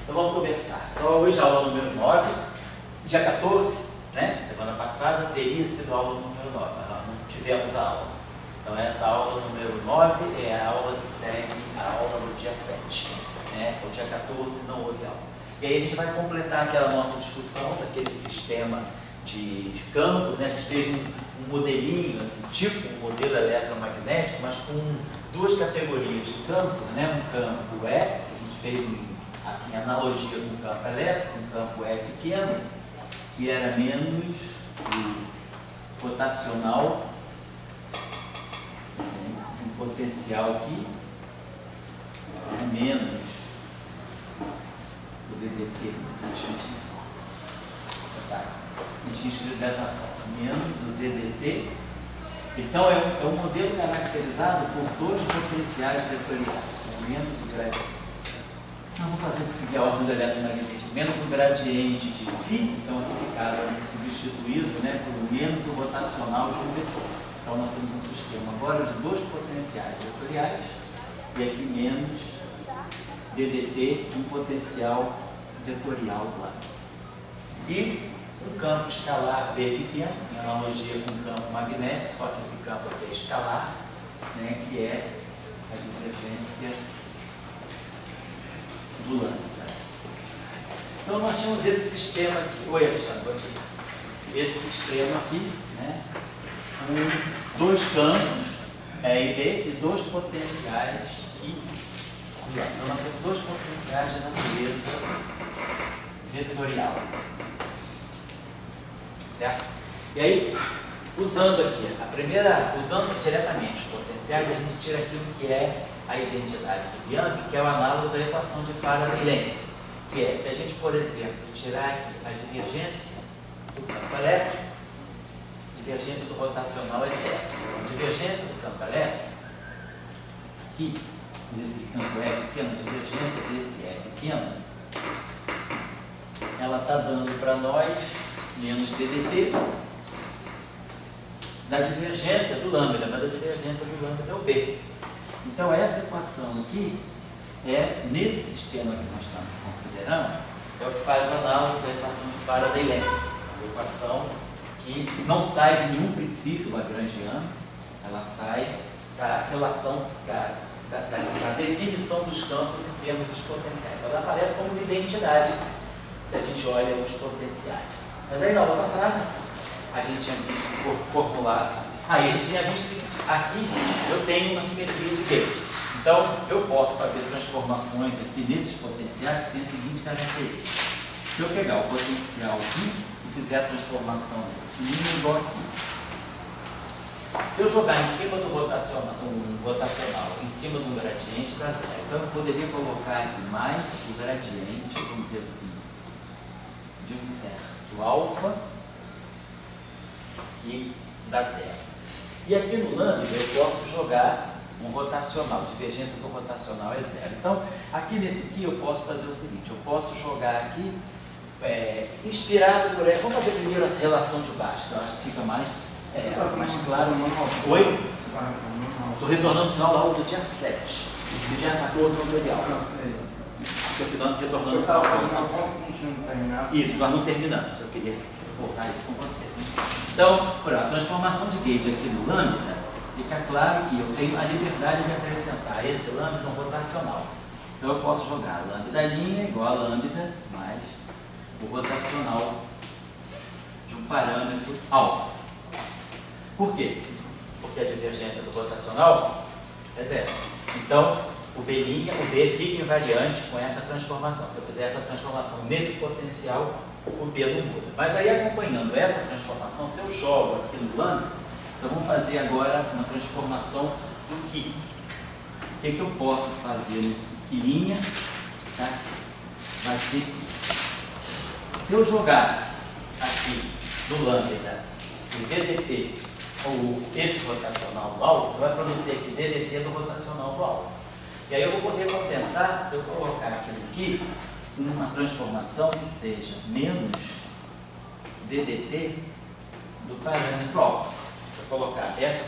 Então vamos começar. Só hoje a aula número 9, dia 14, né? Semana passada teria sido a aula número 9, mas nós não tivemos a aula. Então essa aula número 9 é a aula que segue a aula do dia 7. Né? O dia 14 não houve aula. E aí a gente vai completar aquela nossa discussão daquele sistema de campo, né? A gente fez um modelinho, assim, tipo um modelo eletromagnético, mas com duas categorias de campo, né? Um campo E, que a gente fez assim, analogia com o campo elétrico, um campo E pequeno, que era menos o rotacional, um potencial aqui, menos o DDT, a gente tinha escrito dessa forma, menos o DDT. Então é um modelo caracterizado por dois potenciais vetoriais, menos o gradiente. Não vou seguir a ordem do eletromagnetismo, menos o gradiente de φ, então aqui ficaram substituído, né, por menos o rotacional de um vetor. Então nós temos um sistema agora de dois potenciais vetoriais e aqui menos DDT de um potencial vetorial lá. E um campo escalar B pequeno, em analogia com o campo magnético, só que esse campo aqui é escalar, né, que é a divergência do lambda. Então nós tínhamos esse sistema aqui. Oi, Alexandre, bom dia. Esse sistema aqui, né, com dois campos, E e B, e dois potenciais I. Então nós temos dois potenciais de natureza vetorial. Certo? E aí, usando aqui, usando diretamente os potenciais, a gente tira aquilo que é a identidade de Bianchi, que é o análogo da equação de Faraday-Lenz, que é, se a gente, por exemplo, tirar aqui a divergência do campo elétrico, a divergência do rotacional é zero. A divergência do campo elétrico, aqui, nesse campo E pequeno, a divergência desse E pequeno, ela está dando para nós menos DDT da divergência do lambda, mas a divergência do lambda é o B. Então essa equação aqui, nesse sistema que nós estamos considerando, é o que faz o análogo da equação de Faraday-Lenz. Uma equação que não sai de nenhum princípio lagrangiano, ela sai da relação, da definição dos campos em termos dos potenciais. Ela aparece como uma identidade, se a gente olha os potenciais. Mas aí na aula passada, a gente tinha visto formular. Aí a gente tinha visto aqui, eu tenho uma simetria de gauge. Então, eu posso fazer transformações aqui nesses potenciais que tem a seguinte característica. Se eu pegar o potencial aqui e fizer a transformação aqui, igual aqui. Se eu jogar em cima do rotacional, em cima do gradiente, dá zero. Então, eu poderia colocar aqui mais o gradiente, vamos dizer assim, de um certo alfa, que dá zero. E aqui no lambda eu posso jogar um rotacional, divergência do rotacional é zero. Então, aqui nesse aqui eu posso fazer o seguinte, eu posso jogar aqui, inspirado por essa, vamos fazer primeiro a relação de baixo, que eu acho que fica mais claro. Oi? Estou retornando no final da aula do dia 7, do dia 14 no tutorial. Estou retornando no final da aula. Isso, nós não terminamos, eu queria voltar isso com você. Então, a transformação de gauge aqui no lambda, fica claro que eu tenho a liberdade de acrescentar esse lambda no rotacional. Então eu posso jogar lambda' igual a lambda mais o rotacional de um parâmetro alfa. Por quê? Porque a divergência do rotacional é zero. Então, o B fica invariante com essa transformação. Se eu fizer essa transformação nesse potencial, o B não muda. Mas aí, acompanhando essa transformação, se eu jogo aqui no lambda, então vamos fazer agora uma transformação do Ki. O que eu posso fazer no Ki', tá? Vai ser, se eu jogar aqui no lambda o DDT, ou esse rotacional do alfa, vai produzir aqui DDT do rotacional do alfa. E aí eu vou poder compensar, se eu colocar aquilo aqui, uma transformação que seja menos DDT do parâmetro alfa. Se eu colocar essas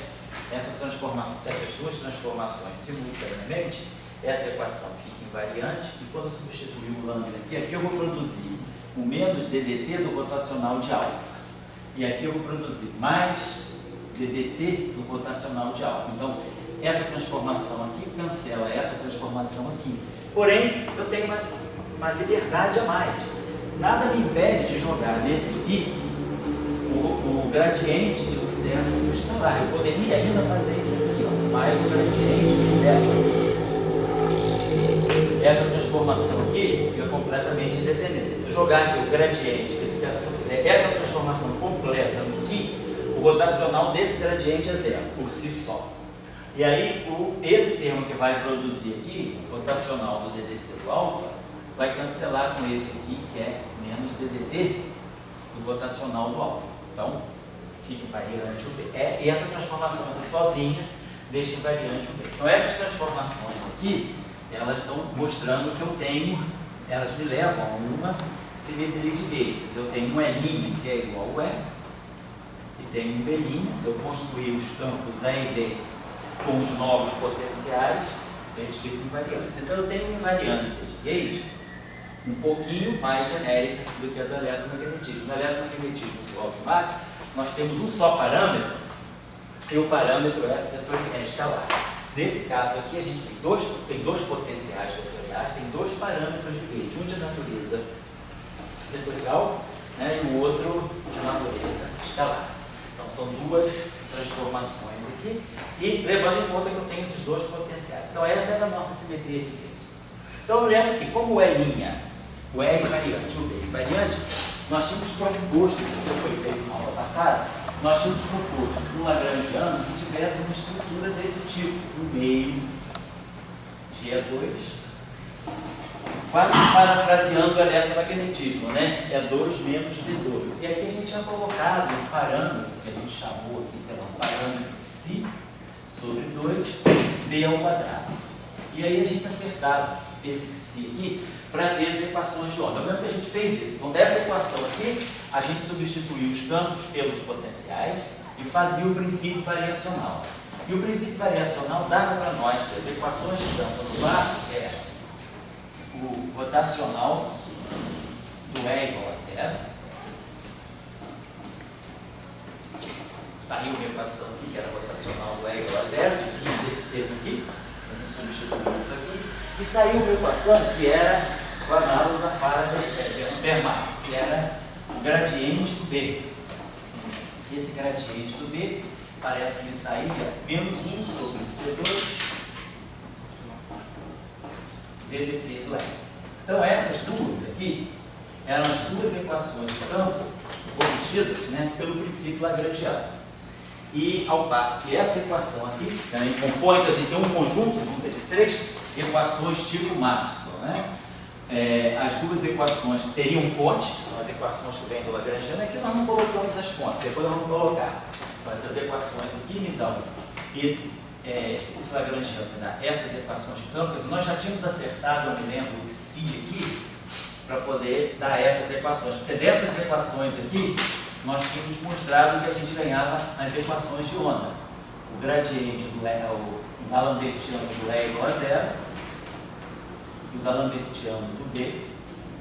duas transformações simultaneamente, essa equação fica invariante, e quando eu substituir o lambda aqui eu vou produzir o menos DDT do rotacional de alfa. E aqui eu vou produzir mais DDT do rotacional de alfa. Então, essa transformação aqui cancela essa transformação aqui. Porém, eu tenho uma liberdade a mais. Nada me impede de jogar nesse aqui o gradiente de um certo escalar. Eu poderia ainda fazer isso aqui, ó, mais o gradiente de delta. Essa transformação aqui fica completamente independente. Se eu jogar aqui o gradiente, se eu fizer essa transformação completa no aqui, o rotacional desse gradiente é zero, por si só. E aí, esse termo que vai produzir aqui, o rotacional do DDT do alfa, vai cancelar com esse aqui, que é menos DDT do rotacional do alfa. Então, fica invariante o B. E essa transformação aqui sozinha deixa invariante o B. Então, essas transformações aqui, elas estão mostrando que eu tenho, elas me levam a uma simetria de gauges. Eu tenho um L' que é igual ao E, e tenho um B'. Se eu construir os campos A e B com os novos potenciais, eles ficam invariantes. Então eu tenho uma invariância de gauge um pouquinho mais genérica do que a do eletromagnetismo. No eletromagnetismo automático, nós temos um só parâmetro, e o parâmetro é escalar. Nesse caso aqui, a gente tem dois potenciais vetoriais, tem dois parâmetros de gauge, um de natureza vetorial, né, e o outro de natureza escalar. Então são duas transformações aqui, e levando em conta que eu tenho esses dois potenciais. Então essa é a nossa simetria de gauge. Então eu lembro que como o E' o E invariante, o B invariante, nós tínhamos proposto, isso que foi feito na aula passada, nós tínhamos proposto um lagrangiano que tivesse uma estrutura desse tipo, no meio de E2, quase parafraseando o eletromagnetismo, né? E2 menos B2. E aqui a gente tinha colocado um parâmetro, que a gente chamou aqui, sei lá, um parâmetro de Ψ sobre 2, B ao quadrado. E aí a gente acertava esse Ψ aqui para ter as equações de onda. Lembra que a gente fez isso? Então, dessa equação aqui, a gente substituiu os campos pelos potenciais e fazia o princípio variacional. E o princípio variacional dava para nós que as equações de campo no bar é o rotacional do E igual a zero. Saiu uma equação aqui, que era rotacional do E igual a zero, dividindo desse termo aqui, a gente substituiu isso aqui, e saiu uma equação que era o análogo da Faraday de Fermat, que era o gradiente do B. Esse gradiente do B parece me sair menos 1 sobre C2 DDT do E. Então essas duas aqui eram as duas equações de campo obtidas, né, pelo princípio lagrangiano. E ao passo que essa equação aqui também compõe, então a gente tem um conjunto, vamos dizer, de três equações tipo Maxwell, né? As duas equações teriam fontes, que são as equações que vêm do lagrangiano, aqui nós não colocamos as fontes, depois nós vamos colocar. Então, essas equações aqui me dão esse lagrangiano, me dá essas equações de campo. Nós já tínhamos acertado, eu me lembro, o Ψ aqui, para poder dar essas equações, porque dessas equações aqui, nós tínhamos mostrado que a gente ganhava as equações de onda. O gradiente do E, o d'Alembertiano do E igual a zero, e o d'Alembertiano do B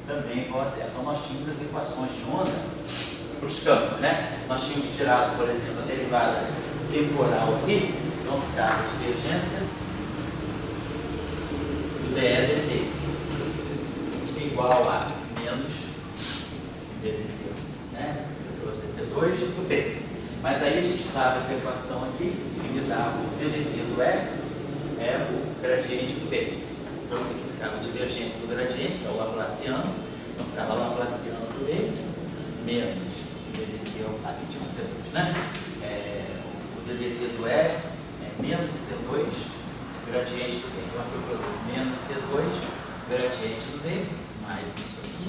também igual a zero. Então nós tínhamos as equações de onda para os campos, né? Nós tínhamos tirado, por exemplo, a derivada temporal aqui, então ficava a divergência do dE dt igual a menos ddt, né? dt2 do B. Mas aí a gente usava essa equação aqui, que me dava o ddt do E, é o gradiente do B. Então isso aqui ficava a divergência do gradiente, que é o laplaciano, então ficava laplaciano do B, menos ddt, aqui tinha um C2, né? O ddt do E é menos C2, gradiente do B. Então aqui eu menos C2, gradiente do B, mais isso aqui,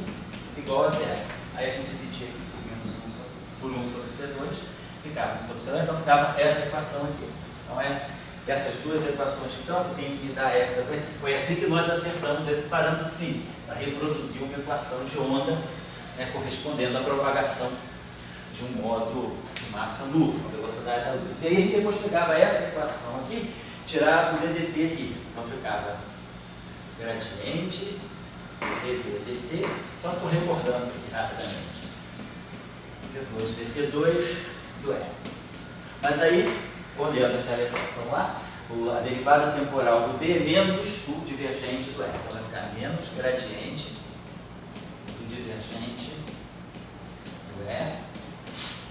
igual a zero. Aí a gente dividia aqui por 1 sobre C2, ficava 1 sobre C2, então ficava essa equação aqui. Então essas duas equações de campo tem que me dar essas aqui. Foi assim que nós acertamos esse parâmetro Ψ, para reproduzir uma equação de onda, né, correspondendo à propagação de um modo de massa nula, a velocidade da luz. E aí a gente depois pegava essa equação aqui, tirava o ddt aqui. Então ficava gradiente dV dt, só estou recordando isso aqui rapidamente. V2 dt2 do E. Mas aí, olhando aquela equação lá, a derivada temporal do B é menos o divergente do E. Então vai ficar menos gradiente do divergente do E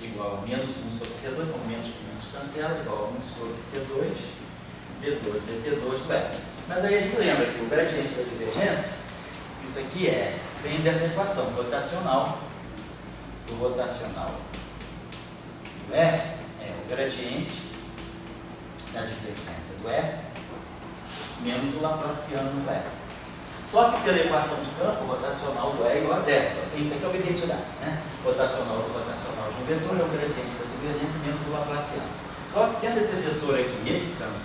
igual a menos 1 sobre C2, então menos com menos cancela, igual a 1 sobre C2, D2 dt2 do E. Mas aí a gente lembra que o gradiente da divergência, isso aqui vem dessa equação rotacional. O rotacional do E é o gradiente da divergência do E menos o laplaciano do E. Só que pela equação de campo, o rotacional do E é igual a zero. Então, isso aqui é uma identidade, né? Rotacional do rotacional de um vetor é o gradiente da divergência menos o laplaciano. Só que sendo esse vetor aqui, esse campo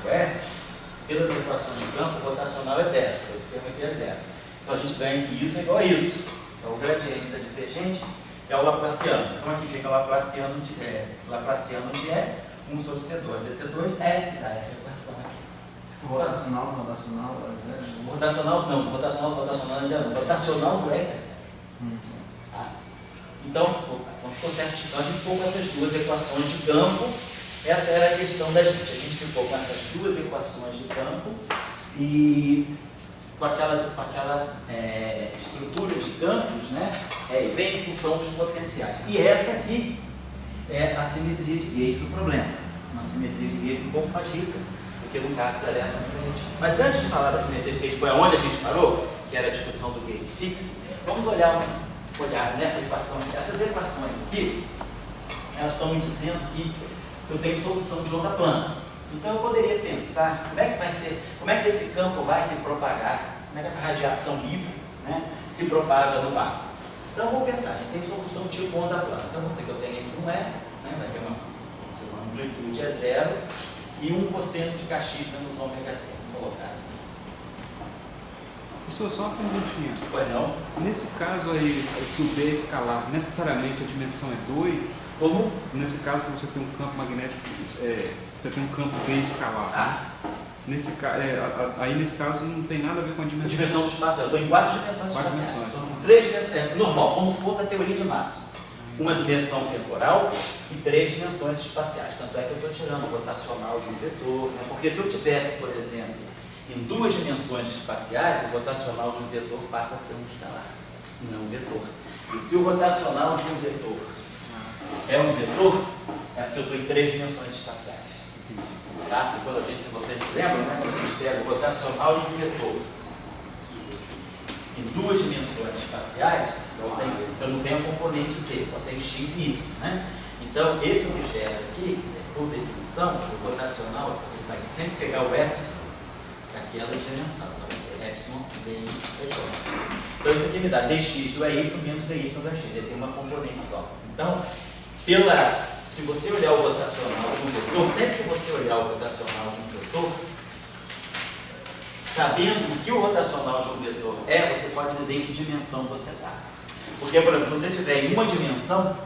pelas equações de campo, o rotacional é zero. Então, esse termo aqui é zero. Então a gente ganha que isso é igual a isso. Então o gradiente da divergente é o laplaciano. Então aqui fica o laplaciano de E, 1 sobre C2 dt2 que dá essa equação aqui. O rotacional é zero? O rotacional não, o rotacional é zero. O rotacional do E é zero. Tá? Então ficou certo. Então a gente ficou com essas duas equações de campo. Essa era a questão da gente. A gente ficou com essas duas equações de campo e com aquela estrutura de campos, né? Vem em função dos potenciais. E essa aqui é a simetria de gauge do problema. Uma simetria de gauge um pouco mais rica do que no caso da eletromagnética. Mas antes de falar da simetria de gauge, foi aonde a gente parou, que era a discussão do gauge fixo, vamos olhar nessa equação. Essas equações aqui, elas estão me dizendo que eu tenho solução de onda plana. Então eu poderia pensar como é que esse campo vai se propagar, como é que essa radiação livre, né, se propaga no vácuo. Então eu vou pensar, a gente tem solução tipo onda plana. Então vamos ter que eu tenho aqui um E, né, vai ter uma amplitude é zero e um cosseno de kx menos ômega t. Vou colocar assim. Professor, só uma perguntinha. Pois não? Nesse caso aí, que o B é escalar, necessariamente a dimensão é 2? Como? Nesse caso que você tem um campo magnético, você tem um campo B escalar. Aí nesse caso não tem nada a ver com a dimensão. A dimensão do espaço, eu estou em 4 dimensões espaciais. Dimensões. Estou em 3 dimensões, normal, como se fosse a teoria de Maxwell. Uma dimensão temporal e 3 dimensões espaciais. Tanto é que eu estou tirando o rotacional de um vetor, né? Porque se eu tivesse, por exemplo, em 2 dimensões espaciais, o rotacional de um vetor passa a ser um escalar, não um vetor. E se o rotacional de um vetor é um vetor, é porque eu estou em 3 dimensões espaciais. Tá? Quando se vocês se lembram, né? Quando a gente pega o rotacional de um vetor em 2 dimensões espaciais, eu não tenho a componente Z, só tem x e y. Né? Então, esse objeto aqui, por definição, o rotacional, ele vai sempre pegar o epsilon daquela dimensão. Então, vai ser epsilon dy dy. Então, isso aqui me dá dx do EY menos dy do x. Ele tem uma componente só. Então, se você olhar o rotacional de um vetor, sempre que você olhar o rotacional de um vetor, sabendo o que o rotacional de um vetor você pode dizer em que dimensão você está. Porque, por exemplo, se você tiver em uma dimensão,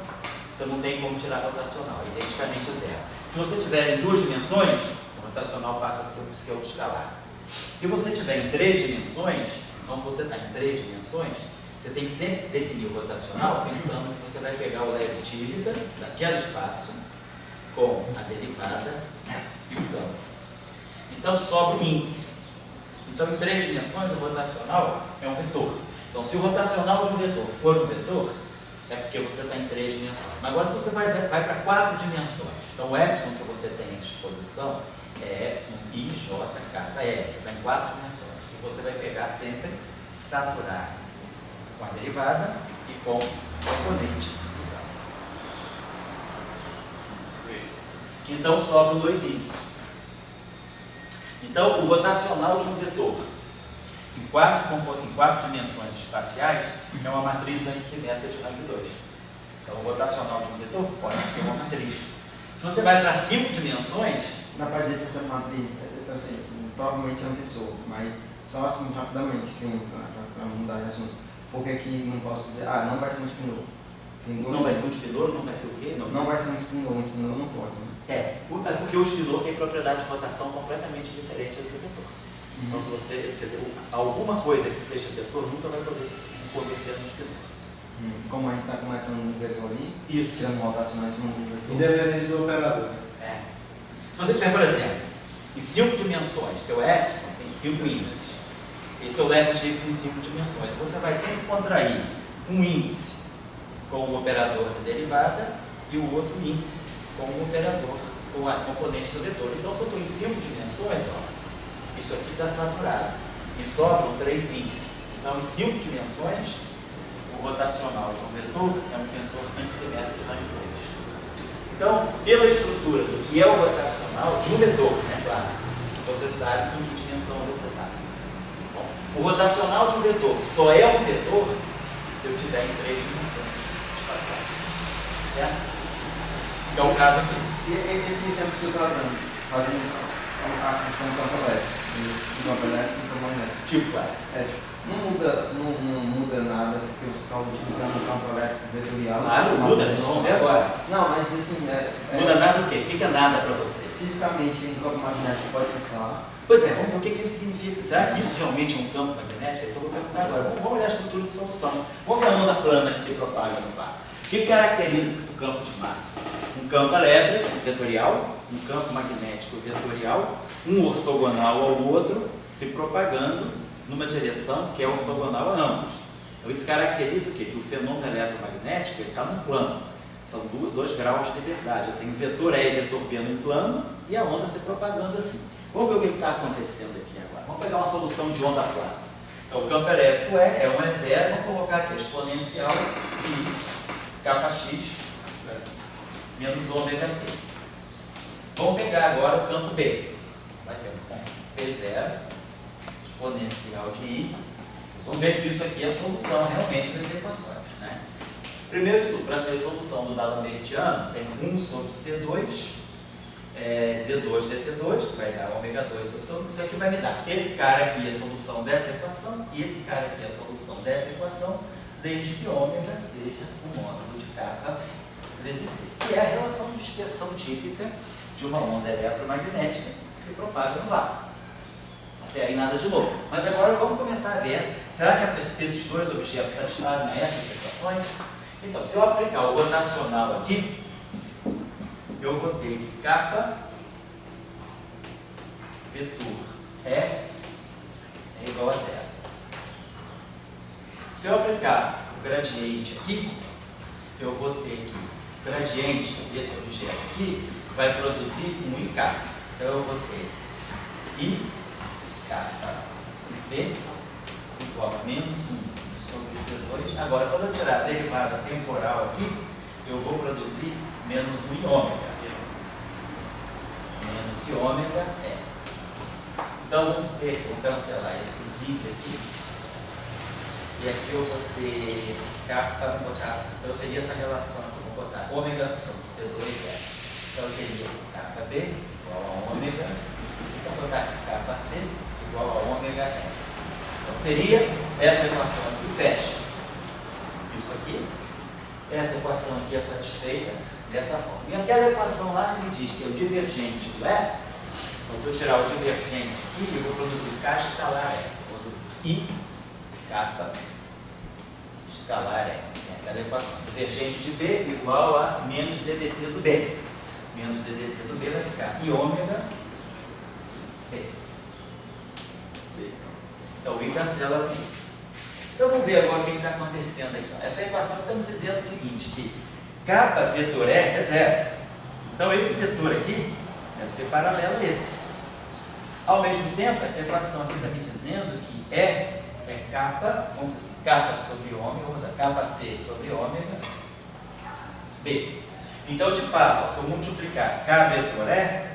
você não tem como tirar rotacional, identicamente zero. Se você tiver em 2 dimensões, o rotacional passa a ser um pseudo-escalar. Se você tiver em 3 dimensões, então se você está em 3 dimensões, você tem que sempre definir o rotacional pensando que você vai pegar o leve típica daquele espaço com a derivada e o campo. Então sobra o índice. Então em 3 dimensões o rotacional é um vetor. Então se o rotacional de um vetor for um vetor, é porque você está em 3 dimensões. Mas agora se você vai para 4 dimensões, então o epsilon que você tem à disposição é epsilon i, j, k, l. Você está em 4 dimensões. E você vai pegar sempre saturar com a derivada e com o componente. Então sobram 2 índices. Então o rotacional de um vetor em 4 dimensões espaciais é uma matriz antissimétrica de rank 2. Então o rotacional de um vetor pode ser uma matriz. Se você vai para 5 dimensões... Dá para dizer se essa matriz, eu sei, provavelmente é um tensor, mas só assim rapidamente, sim, para mudar de assunto. Por que que não posso dizer, não vai ser um spinor? Não vai ser um spinor, não vai ser o quê? Não vai ser um spinor não pode, né? Porque o spinor tem propriedade de rotação completamente diferente do vetor. Então, se você, quer dizer, alguma coisa que seja vetor nunca vai poder se converter no vetor. Como a gente está começando no vetor ali, Isso. tirando rotacionais no vetor. Independente do operador. É. Se você tiver, por exemplo, em 5 dimensões, teu epsilon tem 5 índices. Esse é o left em 5 dimensões. Você vai sempre contrair um índice com o operador de derivada e o outro índice com o operador, com a componente do vetor. Então, se eu estou em 5 dimensões, ó, isso aqui está saturado. E sobram 3 índices. Então, em 5 dimensões, o rotacional de um vetor é um tensor antissimétrico de ranho 2. Então, pela estrutura do que é o rotacional de um vetor, né, claro, você sabe em que dimensão você está. O rotacional de um vetor só é um vetor se eu tiver em 3 dimensões espaciais. Certo? Que é o caso aqui. E esse exemplo que você está dando, fazendo a questão do campo elétrico, do campo elétrico e do campo magnético. Tipo, claro. Não muda nada porque você está utilizando o campo elétrico vetorial. Claro, muda, nós vamos ver agora. Não, mas assim, Muda nada o quê? O que é nada para você? fisicamente o campo magnético pode ser escalar. Pois é, vamos ver o que isso significa. Será que isso realmente é um campo magnético? É isso que eu vou perguntar agora. Vamos olhar a estrutura de solução. Vamos ver a onda plana que se propaga no ar. O que caracteriza o campo de Maxwell? Um campo elétrico vetorial, um campo magnético vetorial, um ortogonal ao outro, se propagando numa direção que é ortogonal a ambos. Então isso caracteriza o quê? Que o fenômeno eletromagnético está num plano. São 2 graus de liberdade. Eu tenho vetor E e vetor B num plano e a onda se propagando assim. Vamos ver o que está acontecendo aqui agora. Vamos pegar uma solução de onda plana. Então, o campo elétrico é 1 é 0, vamos colocar aqui a exponencial e kappa x menos ômega t. Vamos pegar agora o campo B. Vai ter um ponto P0, exponencial de i. Vamos ver se isso aqui é a solução realmente das equações. Né? Primeiro de tudo, para ser a solução do dado americano, tem 1 sobre C2, D2 dt2, que vai dar ômega 2 sobre todo. Isso aqui vai me dar. Esse cara aqui é a solução dessa equação e esse cara aqui é a solução dessa equação, desde que ômega seja o módulo de kappa vezes c, que é a relação de dispersão típica de uma onda eletromagnética que se propaga no ar. Até aí nada de novo. Mas agora vamos começar a ver, será que esses 2 objetos satisfazem essas equações? Então, se eu aplicar o rotacional aqui, eu vou ter que kappa vetor é igual a 0. Se eu aplicar o gradiente aqui, eu vou ter que o gradiente desse objeto aqui vai produzir um I kappa. Então eu vou ter I kappa B igual a menos 1 sobre C2. Agora, quando eu tirar a derivada temporal aqui, eu vou produzir menos 1 em ômega. Menos de ômega é. Então, vamos cancelar esses i's aqui. E aqui eu vou ter kappa, vou botar, então eu teria essa relação aqui, vou botar ômega sobre C2 é. Então eu teria kappa B igual a ômega, então vou botar aqui kappa C igual a ômega é. Então seria essa equação aqui, fecha. Isso aqui, essa equação aqui é satisfeita dessa forma. E aquela equação lá que me diz que é o divergente do E, então se eu tirar o divergente aqui, eu vou produzir K escalar E. Vou produzir I kappa escalar E. É aquela equação. Divergente de B igual a menos ddt do B. Menos ddt do B vai ficar I ômega B. Então o I cancela aqui. Então vamos ver agora o que está acontecendo aqui. Essa equação está me dizendo o seguinte, que kappa vetor E é 0. Então esse vetor aqui deve ser paralelo a esse. Ao mesmo tempo, essa equação aqui está me dizendo que E é kappa, vamos dizer assim, kappa sobre ômega, vou dar kappa C sobre ômega B. Então, de fato, se eu multiplicar K vetor E,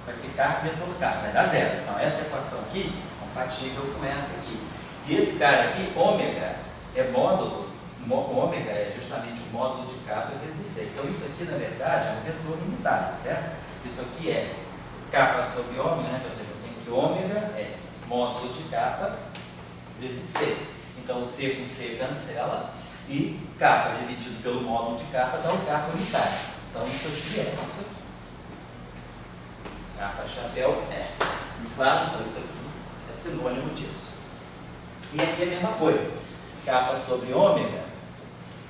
vai ser K vetor K, vai dar 0. Então essa equação aqui é compatível com essa aqui. E esse cara aqui, ômega, é módulo, ômega é justamente o módulo de kappa vezes C. Então isso aqui, na verdade, é um vetor unitário, certo? Isso aqui é kappa sobre ômega, né? Ou seja, eu tenho que ômega é módulo de kappa vezes C. Então o C com C cancela e kappa dividido pelo módulo de kappa dá um kappa unitário. Então isso aqui é isso aqui. Kappa chapéu é. De fato, então isso aqui é sinônimo disso. E aqui é a mesma coisa. Kappa sobre ômega.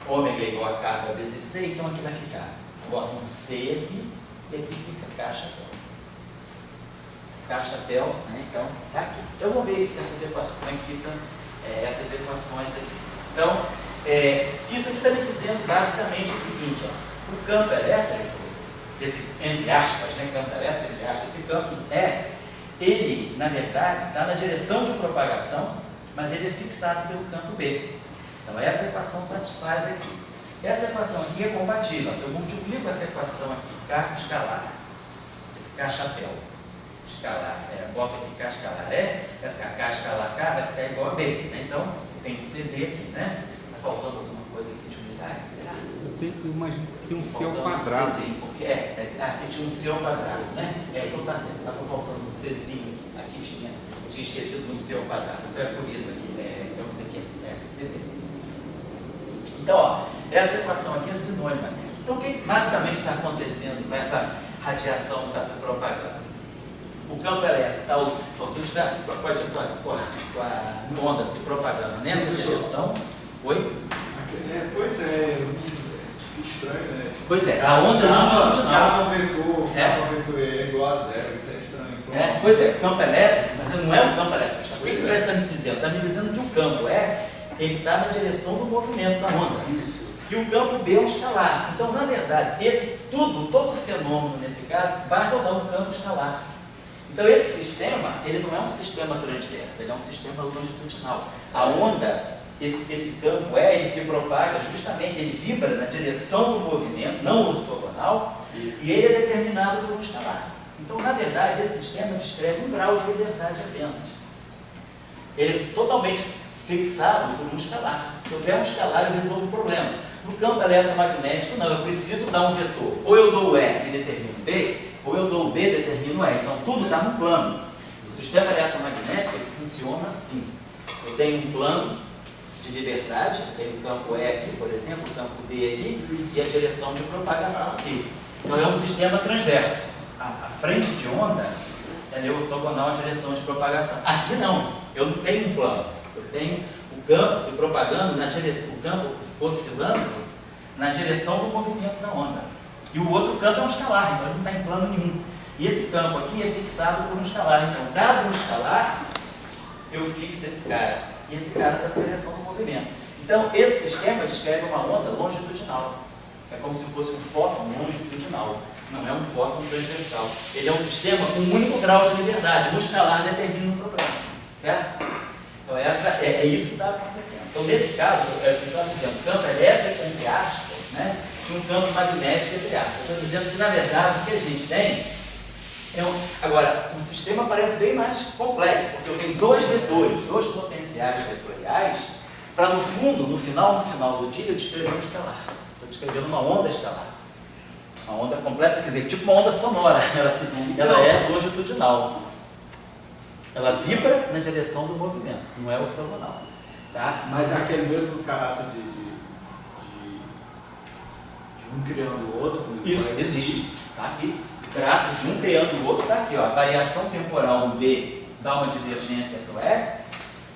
Ômega é igual a Kappa vezes C, então aqui vai ficar. Bota um C aqui e aqui fica K-chapéu. K-chapéu, né? Então, tá aqui. Então, vamos ver essas equações, como é que ficam essas equações aqui. Então, isso aqui está me dizendo basicamente o seguinte, ó, o campo elétrico, esse, entre aspas, né, campo elétrico, entre aspas, esse campo ele, na verdade, está na direção de propagação, mas ele é fixado pelo campo B. Então, essa equação satisfaz aqui. Essa equação aqui é compatível. Se eu multiplico essa equação aqui, K escalar, esse K chapéu escalar, boto aqui K escalar vai ficar K escalar K, vai ficar igual a B. Né? Então, tem um CD aqui, né? Está faltando alguma coisa aqui de unidade, será? Eu imagino que tem um C ao Faltando quadrado. Um Czinho, porque aqui tinha um C ao quadrado, né? Então tá certo, estava faltando um Czinho aqui. Aqui eu tinha esquecido um C ao quadrado. Então é por isso aqui. Então isso aqui é CD. Então, ó, essa equação aqui é sinônima. Então, o que basicamente está acontecendo com essa radiação que está se propagando? O campo elétrico está, se eu estiver com a onda se propagando nessa direção, oi? Pois é, estranho, né? Pois é, a onda longitudinal. Kappa vetor é igual a zero, isso é estranho. Pois é, campo elétrico, mas não é um campo elétrico. O que ele está me dizendo? Está me dizendo que o campo ele está na direção do movimento da onda. Isso. E o campo B é um escalar. Então, na verdade, todo fenômeno nesse caso, basta eu dar um campo escalar. Então, esse sistema, ele não é um sistema transverso, ele é um sistema longitudinal. A onda, esse campo ele se propaga justamente, ele vibra na direção do movimento, não ortogonal, e ele é determinado por um escalar. Então, na verdade, esse sistema descreve um grau de liberdade apenas. Ele é totalmente fixado por um escalar. Se eu der um escalar, eu resolvo o problema. No campo eletromagnético, não, eu preciso dar um vetor. Ou eu dou o E e determino B, ou eu dou o B e determino o E. Então, tudo está no plano. O sistema eletromagnético ele funciona assim. Eu tenho um plano de liberdade, eu tenho o campo E aqui, por exemplo, o campo D aqui, e a direção de propagação aqui. Então, é um sistema transverso. A frente de onda é ortogonal à direção de propagação. Aqui não, eu não tenho um plano. Eu tenho o campo se propagando na direção, o campo oscilando na direção do movimento da onda. E o outro campo é um escalar, então ele não está em plano nenhum. E esse campo aqui é fixado por um escalar. Então, dado um escalar, eu fixo esse cara. E esse cara está na direção do movimento. Então, esse sistema descreve uma onda longitudinal. É como se fosse um fóton longitudinal. Não é um fóton transversal. Ele é um sistema com um único grau de liberdade. Um escalar determina um problema. Certo? Então, é isso que está acontecendo. Então, nesse caso, eu estou dizendo, campo elétrico entre aspas, né, e um campo magnético entre aspas. Eu estou dizendo que, na verdade, o que a gente tem agora, o sistema parece bem mais complexo, porque eu tenho dois vetores, dois potenciais vetoriais, para, no final do dia, eu descrever um escalar. Estou descrevendo uma onda escalar. Uma onda completa, quer dizer, tipo uma onda sonora. Ela é longitudinal. Ela vibra na direção do movimento, não é ortogonal. Tá? Mas é aquele mesmo caráter de um criando o outro? Isso, existe. Tá aqui. O caráter de um criando o outro está aqui. Ó. A variação temporal do B dá uma divergência para o E,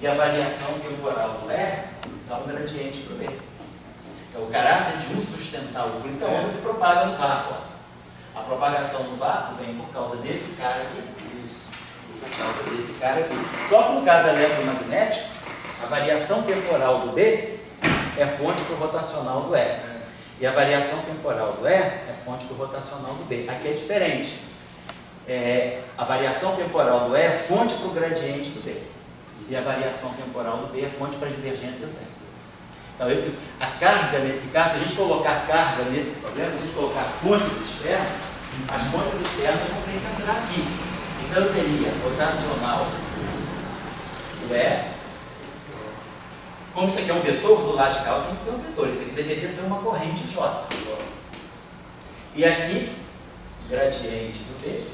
e a variação temporal do E dá um gradiente para o B. Então, o caráter de um sustentar o outro. Por isso que a onda se propaga no vácuo. Ó. A propagação no vácuo vem por causa desse cara aqui. Por causa desse cara aqui. Só que no caso eletromagnético, a variação temporal do B é fonte para o rotacional do E. E a variação temporal do E é fonte para o rotacional do B. Aqui é diferente. A variação temporal do E é fonte para o gradiente do B. E a variação temporal do B é fonte para a divergência do E. Então, a carga nesse caso, se a gente colocar carga nesse problema, se a gente colocar fontes externas, as fontes externas vão ter que entrar aqui. Então, eu teria rotacional do E. Como isso aqui é um vetor do lado de cá, eu tenho que ter um vetor. Isso aqui deveria ser uma corrente J. E aqui, gradiente do B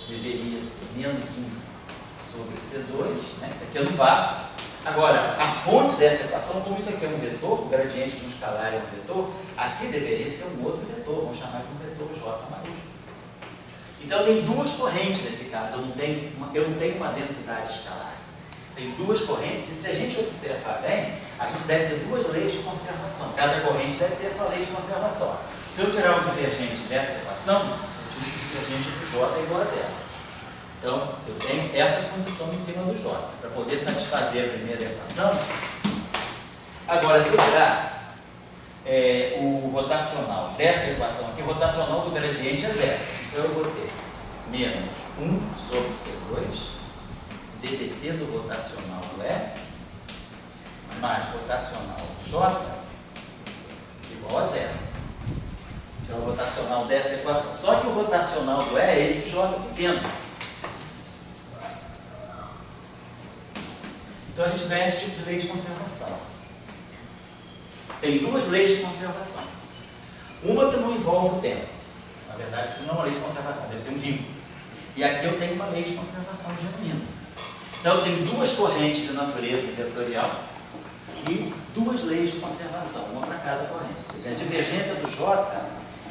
deveria ser menos 1 sobre C2. Né? Isso aqui é no vácuo. Agora, a fonte dessa equação, como isso aqui é um vetor, o gradiente de um escalar é um vetor, aqui deveria ser um outro vetor. Vamos chamar de um vetor J maiúsculo. Então, eu tenho duas correntes nesse caso. Eu não tenho uma densidade escalar. Tem duas correntes, e se a gente observar bem, a gente deve ter duas leis de conservação. Cada corrente deve ter a sua lei de conservação. Se eu tirar o divergente dessa equação, eu tiro o divergente do J igual a zero. Então, eu tenho essa condição em cima do J, para poder satisfazer a primeira equação. Agora, se eu tirar o rotacional dessa equação aqui, o rotacional do gradiente é zero. Então, eu vou ter menos 1 sobre C2, ddt do rotacional do E, mais rotacional do J, igual a zero. Então, o rotacional dessa equação. Só que o rotacional do E é esse J pequeno. Então, a gente ganha esse tipo de lei de conservação. Tem duas leis de conservação. Uma que não envolve o tempo. Na verdade, isso não é uma lei de conservação, deve ser um vínculo. E aqui eu tenho uma lei de conservação genuína. Então, eu tenho duas correntes de natureza vetorial e duas leis de conservação, uma para cada corrente. Quer dizer, a divergência do J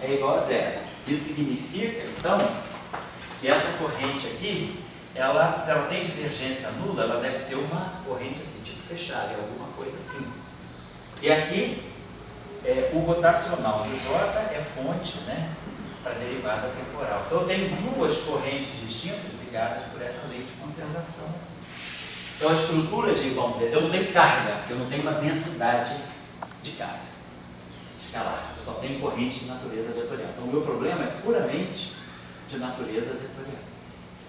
é igual a zero. Isso significa, então, que essa corrente aqui, se ela tem divergência nula, ela deve ser uma corrente assim, tipo fechada, alguma coisa assim. E aqui, o rotacional do J é fonte, né, para a derivada temporal. Então, eu tenho duas correntes distintas ligadas por essa lei de conservação. Então, a estrutura de, vamos dizer, eu não tenho carga, eu não tenho uma densidade de carga escalar. Eu só tenho corrente de natureza vetorial. Então, o meu problema é puramente de natureza vetorial.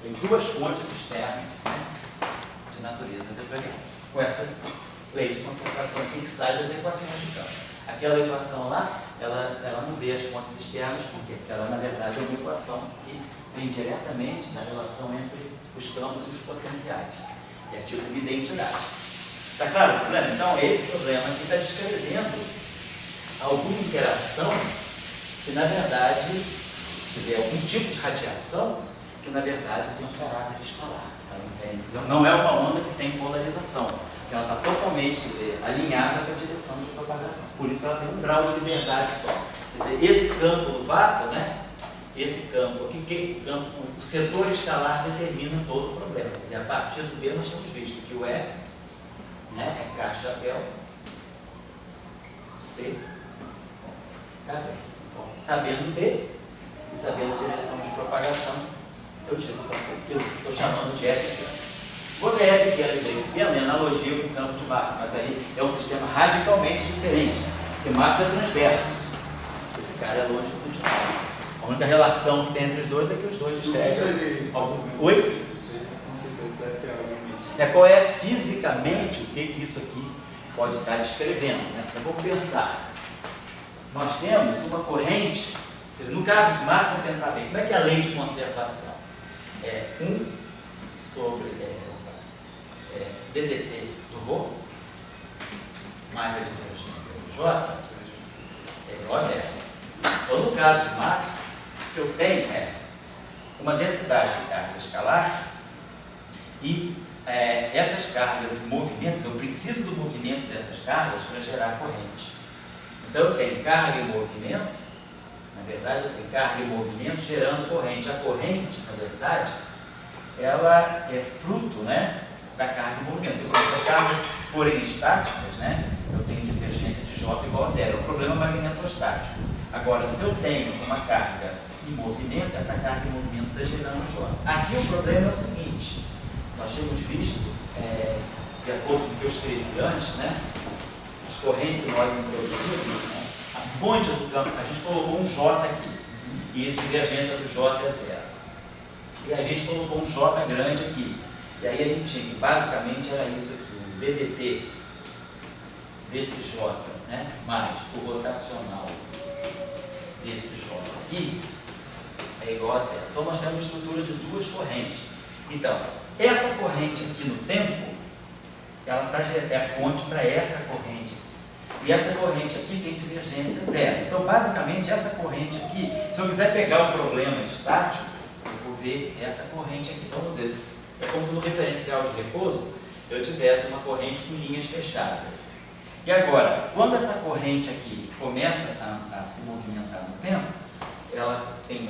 Tem duas fontes externas, né, de natureza vetorial. Com essa lei de conservação aqui que sai das equações de campo. Aquela equação lá, ela não vê as fontes externas, por quê? Porque ela, na verdade, é uma equação que vem diretamente da relação entre os campos e os potenciais. É tipo de identidade. Está claro o problema? Então, esse problema aqui está descrevendo alguma interação que, na verdade, algum tipo de radiação que, na verdade, tem um caráter escalar. Não é uma onda que tem polarização. Ela está totalmente, quer dizer, alinhada com a direção de propagação. Por isso ela tem um grau de liberdade só. Quer dizer, esse campo do vácuo, né? Esse campo aqui, o setor escalar determina todo o problema. Quer dizer, a partir do B nós temos visto que o E, né, é K chapéu, C, K. Bom, sabendo B e sabendo a direção de propagação, eu tiro o campo que eu estou chamando de E pequeno. Vou ter E pequeno e B pequeno, minha analogia com o campo de Marx, mas aí é um sistema radicalmente diferente, porque Marx é transverso, esse cara é longitudinal. A única relação que tem entre os dois é que os dois descrevem. Oi? Qual é fisicamente o que isso aqui pode estar descrevendo, né? Então vamos pensar. Nós temos uma corrente, no caso de Marx, vamos pensar bem, como é que é a lei de conservação? É 1 sobre ddt do ρ mais a divergência do J é igual a zero. Então, no caso de Marx, o que eu tenho é uma densidade de carga escalar e essas cargas em movimento, eu preciso do movimento dessas cargas para gerar corrente. Então, eu tenho carga em movimento, na verdade, eu tenho carga em movimento gerando corrente. A corrente, na verdade, ela é fruto, né, da carga em movimento. Se as cargas forem estáticas, né, eu tenho divergência de J igual a zero. É um problema magnetostático. Agora, se eu tenho uma carga em movimento, essa carga em movimento está gerando J. Aqui o problema é o seguinte, nós temos visto, de acordo com o que eu escrevi antes, né, as correntes que nós introduzimos, né, a fonte do campo, a gente colocou um J aqui, e a divergência do J é zero. E a gente colocou um J grande aqui. E aí a gente tinha que, basicamente, era isso aqui, o ddt desse J, né, mais o rotacional desse J aqui, é igual a zero. Então, nós temos uma estrutura de duas correntes. Então, essa corrente aqui no tempo, ela é a fonte para essa corrente. E essa corrente aqui tem divergência zero. Então, basicamente, essa corrente aqui, se eu quiser pegar um problema estático, eu vou ver essa corrente aqui. Então, vamos dizer, é como se no referencial de repouso eu tivesse uma corrente com linhas fechadas. E agora, quando essa corrente aqui começa a se movimentar no tempo, ela tem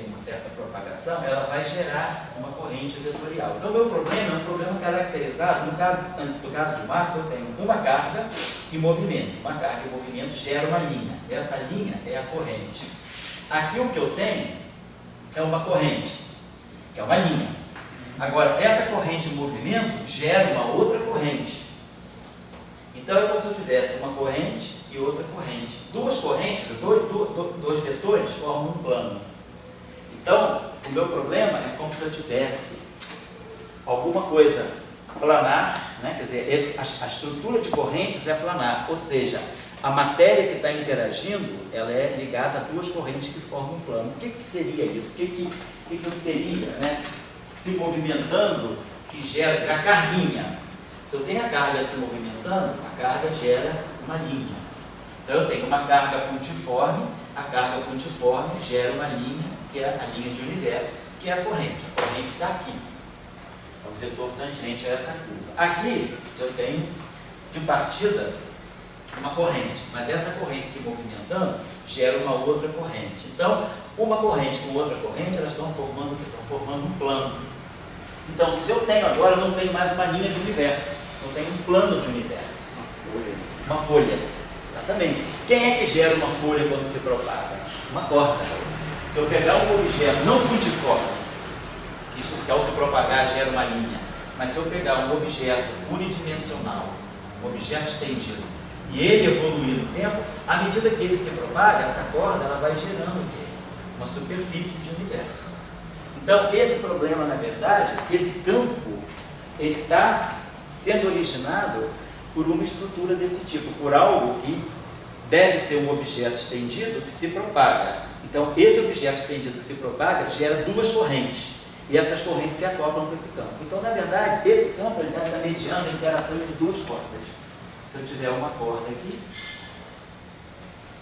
uma certa propagação, ela vai gerar uma corrente vetorial. Então, o meu problema é um problema caracterizado, no caso de Marx, eu tenho uma carga e movimento. Uma carga e movimento gera uma linha. Essa linha é a corrente. Aqui o que eu tenho é uma corrente, que é uma linha. Agora, essa corrente em movimento gera uma outra corrente. Então, é como se eu tivesse uma corrente e outra corrente. Duas correntes, dois vetores formam um plano. Então, o meu problema é como se eu tivesse alguma coisa planar, né? Quer dizer, a estrutura de correntes é planar, ou seja, a matéria que está interagindo, ela é ligada a duas correntes que formam um plano. O que seria isso? O que eu teria, né, se movimentando que gera a carguinha? Se eu tenho a carga se movimentando, a carga gera uma linha. Então eu tenho uma carga pontiforme, a carga pontiforme gera uma linha, que é a linha de universo, que é a corrente está aqui. É o vetor tangente a essa curva. Aqui eu tenho de partida uma corrente, mas essa corrente se movimentando gera uma outra corrente. Então, uma corrente com outra corrente, elas estão formando um plano. Então, se eu tenho agora, eu não tenho mais uma linha de universo, eu tenho um plano de universo. Uma folha. Exatamente. Quem é que gera uma folha quando se propaga? Uma corda. Se eu pegar um objeto não pontiforme, que ao se propagar gera uma linha, mas se eu pegar um objeto unidimensional, um objeto estendido, e ele evoluir no tempo, à medida que ele se propaga, essa corda ela vai gerando uma superfície de universo. Então, esse problema, na verdade, esse campo, ele está sendo originado por uma estrutura desse tipo, por algo que deve ser um objeto estendido que se propaga. Então, esse objeto estendido que se propaga gera duas correntes, e essas correntes se acoplam com esse campo. Então, na verdade, esse campo ele está mediando a interação entre duas cordas. Se eu tiver uma corda aqui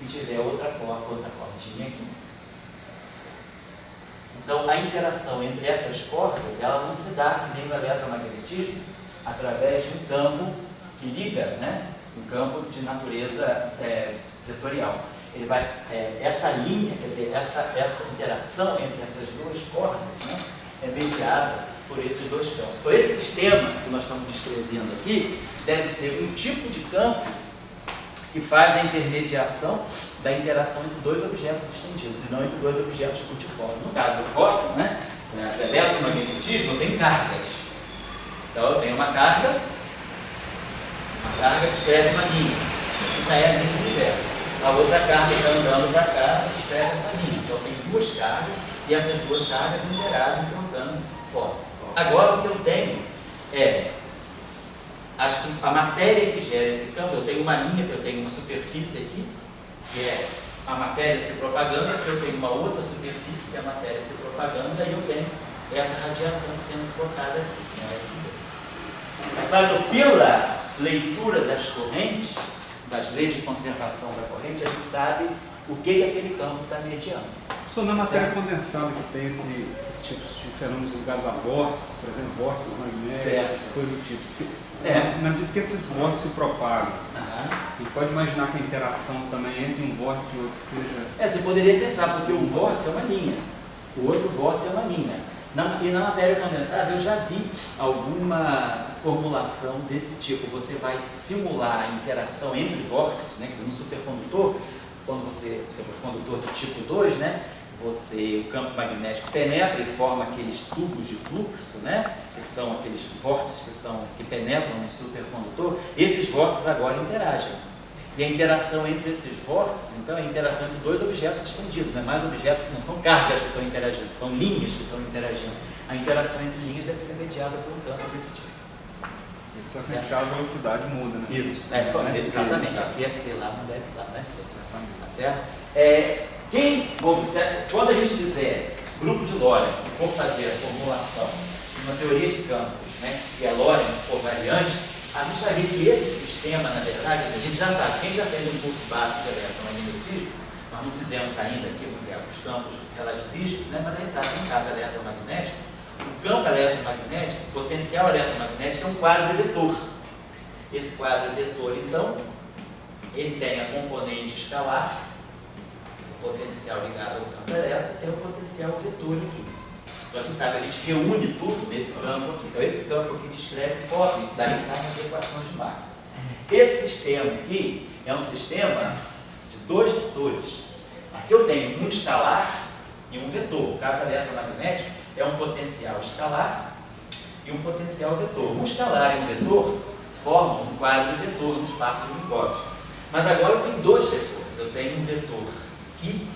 e tiver outra cordinha aqui. Então, a interação entre essas cordas, ela não se dá, que nem no eletromagnetismo, através de um campo que liga, né? Um campo de natureza vetorial. Ele vai, essa linha, quer dizer, essa interação entre essas duas cordas, né, é mediada por esses dois campos. Então, esse sistema que nós estamos descrevendo aqui deve ser um tipo de campo que faz a intermediação da interação entre dois objetos estendidos, e não entre dois objetos pontiformes. No caso do fóton, né, do eletromagnetismo, eu tenho cargas. Então, eu tenho uma carga descreve uma linha, que já é a linha do universo. A outra carga está andando para cá e descreve essa linha. Então, eu tenho duas cargas, e essas duas cargas interagem trocando fóton. Agora, o que eu tenho é a matéria que gera esse campo. Eu tenho uma linha, eu tenho uma superfície aqui, que é a matéria se propagando, aqui eu tenho uma outra superfície, que é a matéria se propagando, e aí eu tenho essa radiação sendo trocada aqui. É claro, pela leitura das correntes, das leis de conservação da corrente, a gente sabe o que aquele campo está mediando. Só na matéria condensada que tem esses tipos de fenômenos ligados a vórtices, por exemplo, vórtices magnéticos, coisa do tipo. Na medida que esses vórtices se propagam, a gente pode imaginar que a interação também entre um vórtice e outro seja... Você poderia pensar, porque um vórtice é uma linha, o outro vórtice é uma linha. E na matéria condensada eu já vi alguma formulação desse tipo. Você vai simular a interação entre vórtices, né, no supercondutor, quando você, supercondutor de tipo 2, né, o campo magnético penetra e forma aqueles tubos de fluxo, né, que são aqueles vórtices que penetram no supercondutor. Esses vórtices agora interagem. E a interação entre esses vórtices, então, é a interação entre dois objetos estendidos, não é mais objetos, não são cargas que estão interagindo, são linhas que estão interagindo. A interação entre linhas deve ser mediada por um campo desse tipo. Só que nesse caso a velocidade muda, né? Isso, exatamente. Aqui é C, lá não é C, tá certo? Quando a gente fizer grupo de Lorentz e for fazer a formulação de uma teoria de campos, né, que é Lorentz covariante, a gente vai ver que esse sistema, na verdade, a gente já sabe, quem já fez um curso básico de eletromagnetismo, nós não fizemos ainda aqui, os campos relativísticos, né, mas a gente sabe que em caso eletromagnético, o campo eletromagnético, o potencial eletromagnético é um quadro vetor. Esse quadro vetor, então, ele tem a componente escalar, potencial ligado ao campo elétrico, tem o potencial vetor aqui. Então, aqui sabe, a gente reúne tudo nesse campo aqui. Então, esse campo aqui descreve forma, daí saem as equações de Maxwell. Esse sistema aqui é um sistema de dois vetores. Aqui eu tenho um escalar e um vetor. O caso eletromagnético é um potencial escalar e um potencial vetor. Um escalar e um vetor formam um quadro vetor no espaço de Minkowski. Mas agora eu tenho dois vetores. Eu tenho um vetor aqui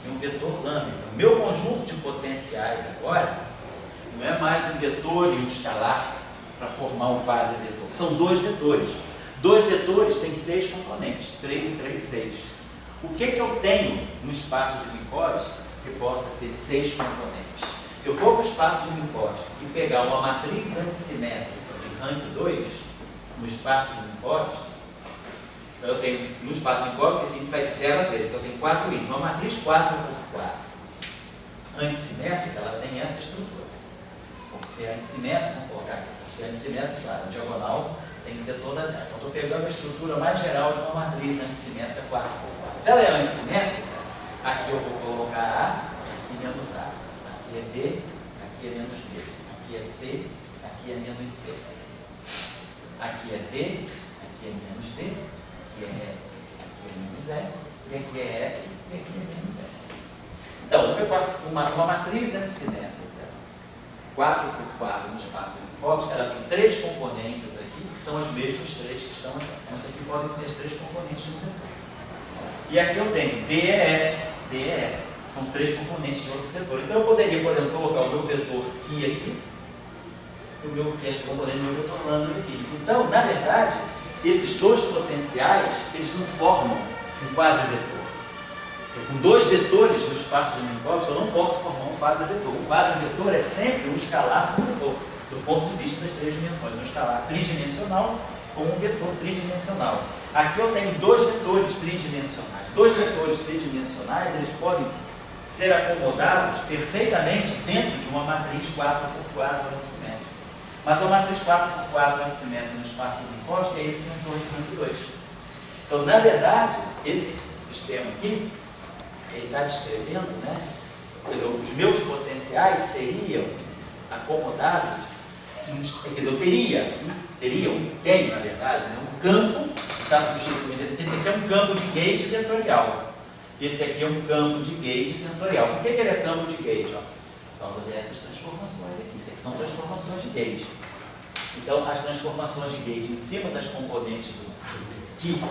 e um vetor lambda. Então, meu conjunto de potenciais agora não é mais um vetor e um escalar para formar um quadro vetor. São dois vetores. Dois vetores têm 6 componentes, 3 e 3, 6. O que eu tenho no espaço de Minkowski que possa ter 6 componentes? Se eu for para o espaço de Minkowski e pegar uma matriz antissimétrica de rank 2, no espaço de Minkowski, então eu tenho no espaço de Minkowski, esse índice vai de 0 a 3, então eu tenho 4 índices. Uma matriz 4x4 antissimétrica, ela tem essa estrutura. Por ser antissimétrica, vamos colocar aqui, por ser antissimétrica, claro, a diagonal tem que ser toda zero. Então, estou pegando a estrutura mais geral de uma matriz antissimétrica 4x4. Se ela é antissimétrica, aqui eu vou colocar A, aqui menos A. Aqui é B, aqui é menos B. Aqui é C, aqui é menos C. Aqui é D, aqui é menos D. Aqui é menos E, e aqui é F, e aqui é menos F. Então, uma matriz antissimétrica 4x4 no espaço de Minkowski, ela tem 3 componentes aqui, que são as mesmas 3 que estão aqui. Então, isso aqui podem ser as 3 componentes do vetor. E aqui eu tenho D, E, F, D, E, F. São 3 componentes de outro vetor. Então, eu poderia, por exemplo, colocar o meu vetor Ki aqui, e o meu componente do meu vetor lambda aqui. Então, na verdade, esses dois potenciais, eles não formam um quadro vetor. Com 2 vetores no espaço de Minkowski, eu não posso formar um quadro vetor. Um quadro vetor é sempre um escalar com um vetor, do ponto de vista das 3 dimensões. Um escalar tridimensional com um vetor tridimensional. Aqui eu tenho 2 vetores tridimensionais. 2 vetores tridimensionais, eles podem ser acomodados perfeitamente dentro de uma matriz 4x4 antissimétrica. Mas a matriz 4x4 antissimétrica no espaço de Minkowski é esse tensor de rank 2. Então, na verdade, esse sistema aqui, ele está descrevendo, né? Quer dizer, os meus potenciais seriam acomodados, quer dizer, eu tenho, na verdade, né, um campo que está substituindo esse aqui é um campo de gauge vetorial. Esse aqui é um campo de gauge tensorial. Por que ele é campo de gauge? Por causa dessas transformações aqui. Isso aqui são transformações de gauge. Então, as transformações de gauge em cima das componentes do Ki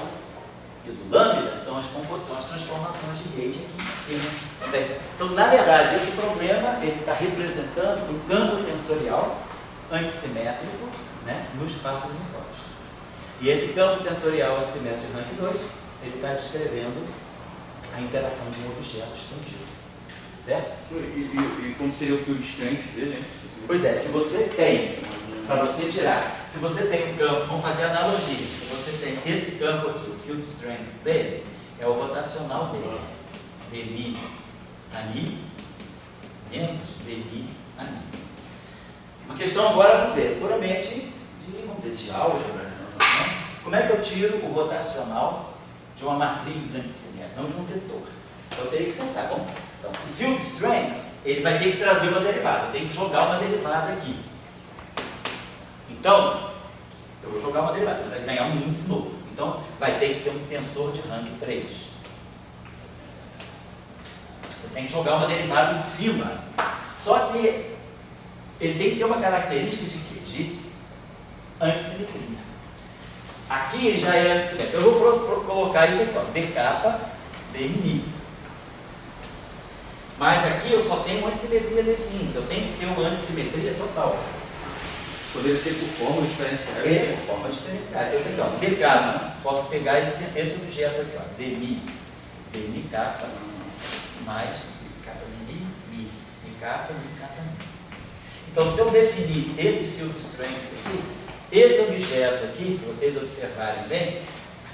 e do lambda são as transformações de gauge aqui em cima também. Então, na verdade, esse problema ele está representando um campo tensorial antissimétrico, né, no espaço de Minkowski. E esse campo tensorial antissimétrico rank 2, ele está descrevendo a interação de um objeto extendido. Certo? E como seria o field strength dele, hein? Pois é, se você tem, para você tirar, se você tem um campo, vamos fazer analogia, se você tem esse campo aqui, o field strength dele, é o rotacional dele, dmi a mi, menos dmi a mi. Uma questão agora, vamos dizer, puramente de álgebra, né? Como é que eu tiro o rotacional de uma matriz antissimétrica, não de um vetor? Então eu teria que pensar, bom, então, o field strength, ele vai ter que trazer uma derivada, eu tenho que jogar uma derivada aqui. Então, eu vou jogar uma derivada, ele vai ganhar um índice novo. Então, vai ter que ser um tensor de rank 3. Eu tenho que jogar uma derivada em cima. Só que ele tem que ter uma característica de quê? De antissimetria. Aqui ele já é antissimétrico. Eu vou colocar isso aqui, ó, d dmi. Mas aqui eu só tenho uma antissimetria desse índice. Eu tenho que ter uma antissimetria total. Poderia ser por forma diferenciada. É, por forma diferenciada. Então, isso aqui, ó, dk, posso pegar esse objeto aqui, ó, dmi k mais k mi k mi. Então, se eu definir esse field strength aqui, esse objeto aqui, se vocês observarem bem,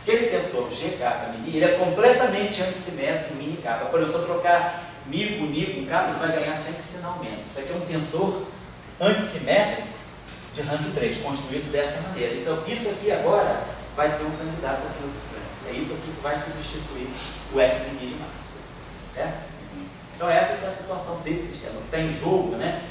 aquele tensor gk mi, ele é completamente antissimétrico mi e k. Por exemplo, se eu trocar mi com k, ele vai ganhar sempre sinal menos. Isso aqui é um tensor antissimétrico de rank 3, construído dessa maneira. Então, isso aqui agora vai ser um candidato ao field strength. É isso aqui que vai substituir o F de Maxwell. certo? Então essa é a situação desse sistema, que está em jogo, né,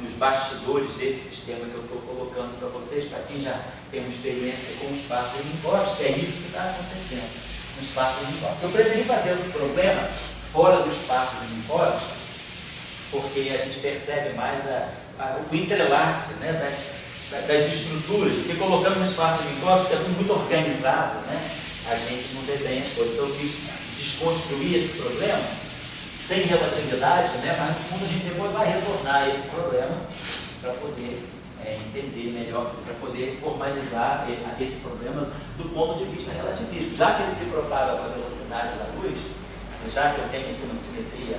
nos bastidores desse sistema que eu estou colocando para vocês, para quem já tem uma experiência com o espaço de impostos, que é isso que está acontecendo no espaço de impostos. Eu preferi fazer esse problema fora do espaço de impostos, porque a gente percebe mais o entrelace, né, das estruturas, porque colocando no espaço de impostos, que é tudo muito organizado, né, a gente não detém as coisas. Então eu quis desconstruir esse problema sem relatividade, né, mas no fundo a gente depois vai retornar a esse problema para poder entender melhor, para poder formalizar esse problema do ponto de vista relativístico. Já que ele se propaga com a velocidade da luz, já que eu tenho aqui uma simetria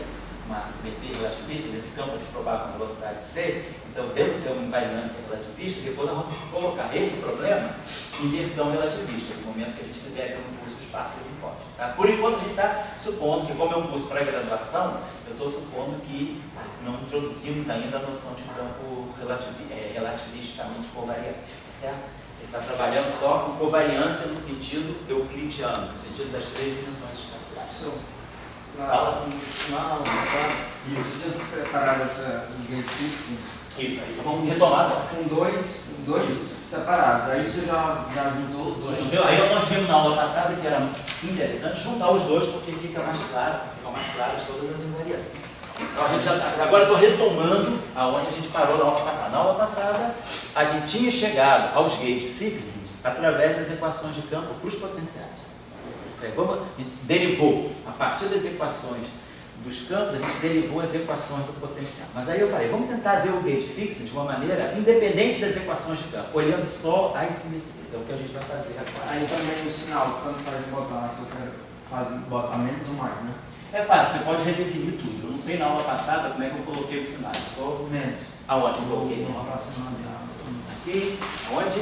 relativista, nesse campo que se propaga com a velocidade c, então eu devo ter uma invariância relativista, e depois nós vamos colocar esse problema em versão relativista, no momento que a gente fizer aqui um curso espaço de impostos. Tá? Por enquanto a gente está supondo que, como é um curso para graduação, eu estou supondo que não introduzimos ainda a noção de campo relativisticamente covariante, tá certo? Ele está trabalhando só com covariância no sentido euclidiano, no sentido das 3 dimensões espaciais. Na aula passada, vocês separaram essa gate fixing? Isso, vamos retomar agora. Com dois separados, aí você já juntou os dois. Aí nós vimos na aula passada que era interessante juntar os dois, porque ficam mais claras todas as invariantes. Então a gente agora estou retomando aonde a gente parou na aula passada. Na aula passada, a gente tinha chegado aos gate fixings através das equações de campo para os potenciais. Derivou, a partir das equações dos campos, a gente derivou as equações do potencial. Mas aí eu falei, vamos tentar ver o gate fixing de uma maneira independente das equações de campo, olhando só as simetrias. É o que a gente vai fazer agora. Aí também o sinal, tanto faz botar, se eu quero botar menos ou mais, né? É claro, você pode redefinir tudo. Eu não sei na aula passada como é que eu coloquei os sinais. Menos. Aonde eu coloquei? Aqui, aonde?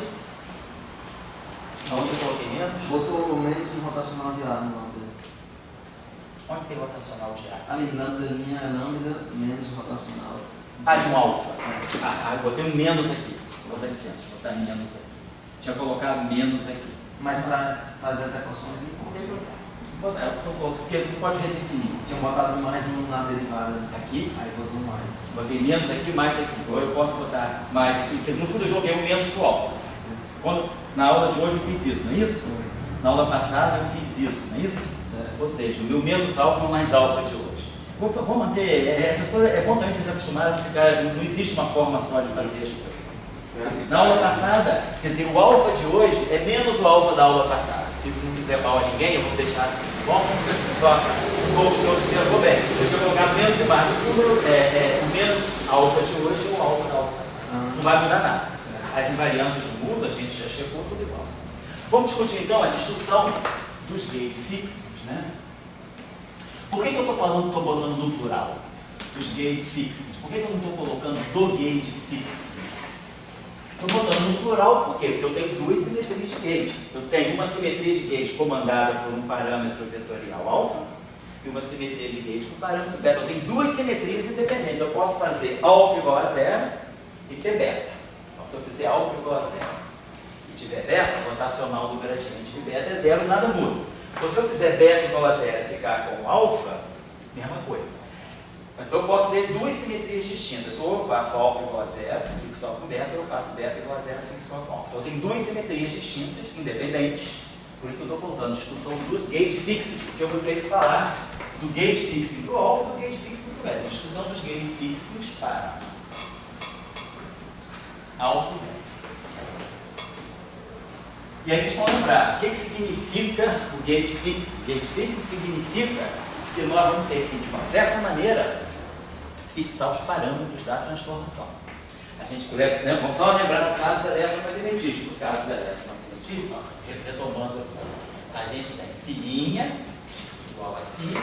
Aonde eu coloquei menos? Botou menos no rotacional de ar no lambda. Onde tem rotacional de ar? Ali, lambda, menos rotacional. De um alfa. Eu botei um menos aqui. Vou dar licença, vou botar menos aqui. Tinha colocado menos aqui. Mas para fazer as equações, não tem problema. Porque você pode redefinir. Tinha botado mais na derivada. Aqui? Aí botou mais. Botei menos aqui, mais aqui. Agora eu posso botar mais aqui, porque no fundo eu joguei um menos para o alfa. Na aula de hoje eu fiz isso, não é isso? Na aula passada eu fiz isso, não é isso? Ou seja, o meu menos alfa mais alfa de hoje. Vou manter, essas coisas, é bom também vocês acostumarem a ficar, não existe uma forma só de fazer as coisas. Na aula passada, quer dizer, o alfa de hoje é menos o alfa da aula passada. Se isso não fizer mal a ninguém, eu vou deixar assim, tá bom? Só, você observou bem, eu tinha colocado menos e mais. O menos alfa de hoje é o alfa da aula passada. Não vai mudar nada. As invariâncias não mudam, a gente já chegou tudo igual. Vamos discutir então a discussão dos gate fixings, né? Por que eu estou botando no plural os gate fixings? Por que eu não estou colocando do gate fixing? Estou botando no plural por quê? Porque eu tenho duas simetrias de gate. Eu tenho uma simetria de gate comandada por um parâmetro vetorial alfa e uma simetria de gate por parâmetro beta. Eu tenho duas simetrias independentes. Eu posso fazer alfa igual a zero e ter beta. Então, se eu fizer alfa igual a zero e tiver beta, o rotacional do gradiente de beta é zero, nada muda. Ou se eu fizer beta igual a zero e ficar com alfa, mesma coisa. Então eu posso ter duas simetrias distintas. Ou eu faço alfa igual a zero, fico só com beta, ou eu faço beta igual a zero, fico só com alfa. Então eu tenho duas simetrias distintas, independentes. Por isso eu estou voltando à discussão dos gate fixing, porque eu vou ter que falar do gate fixing para o alfa e do gate fixing para o beta. A discussão dos gate fixings para alfa e beta. E aí vocês vão lembrar, o que significa o gate fixing? Gate fixing significa que nós vamos ter que, de uma certa maneira, fixar os parâmetros da transformação. A gente, vamos só lembrar do caso do eletromagnetismo. No caso do eletromagnetismo, retomando aqui, a gente tem fiinha igual a φ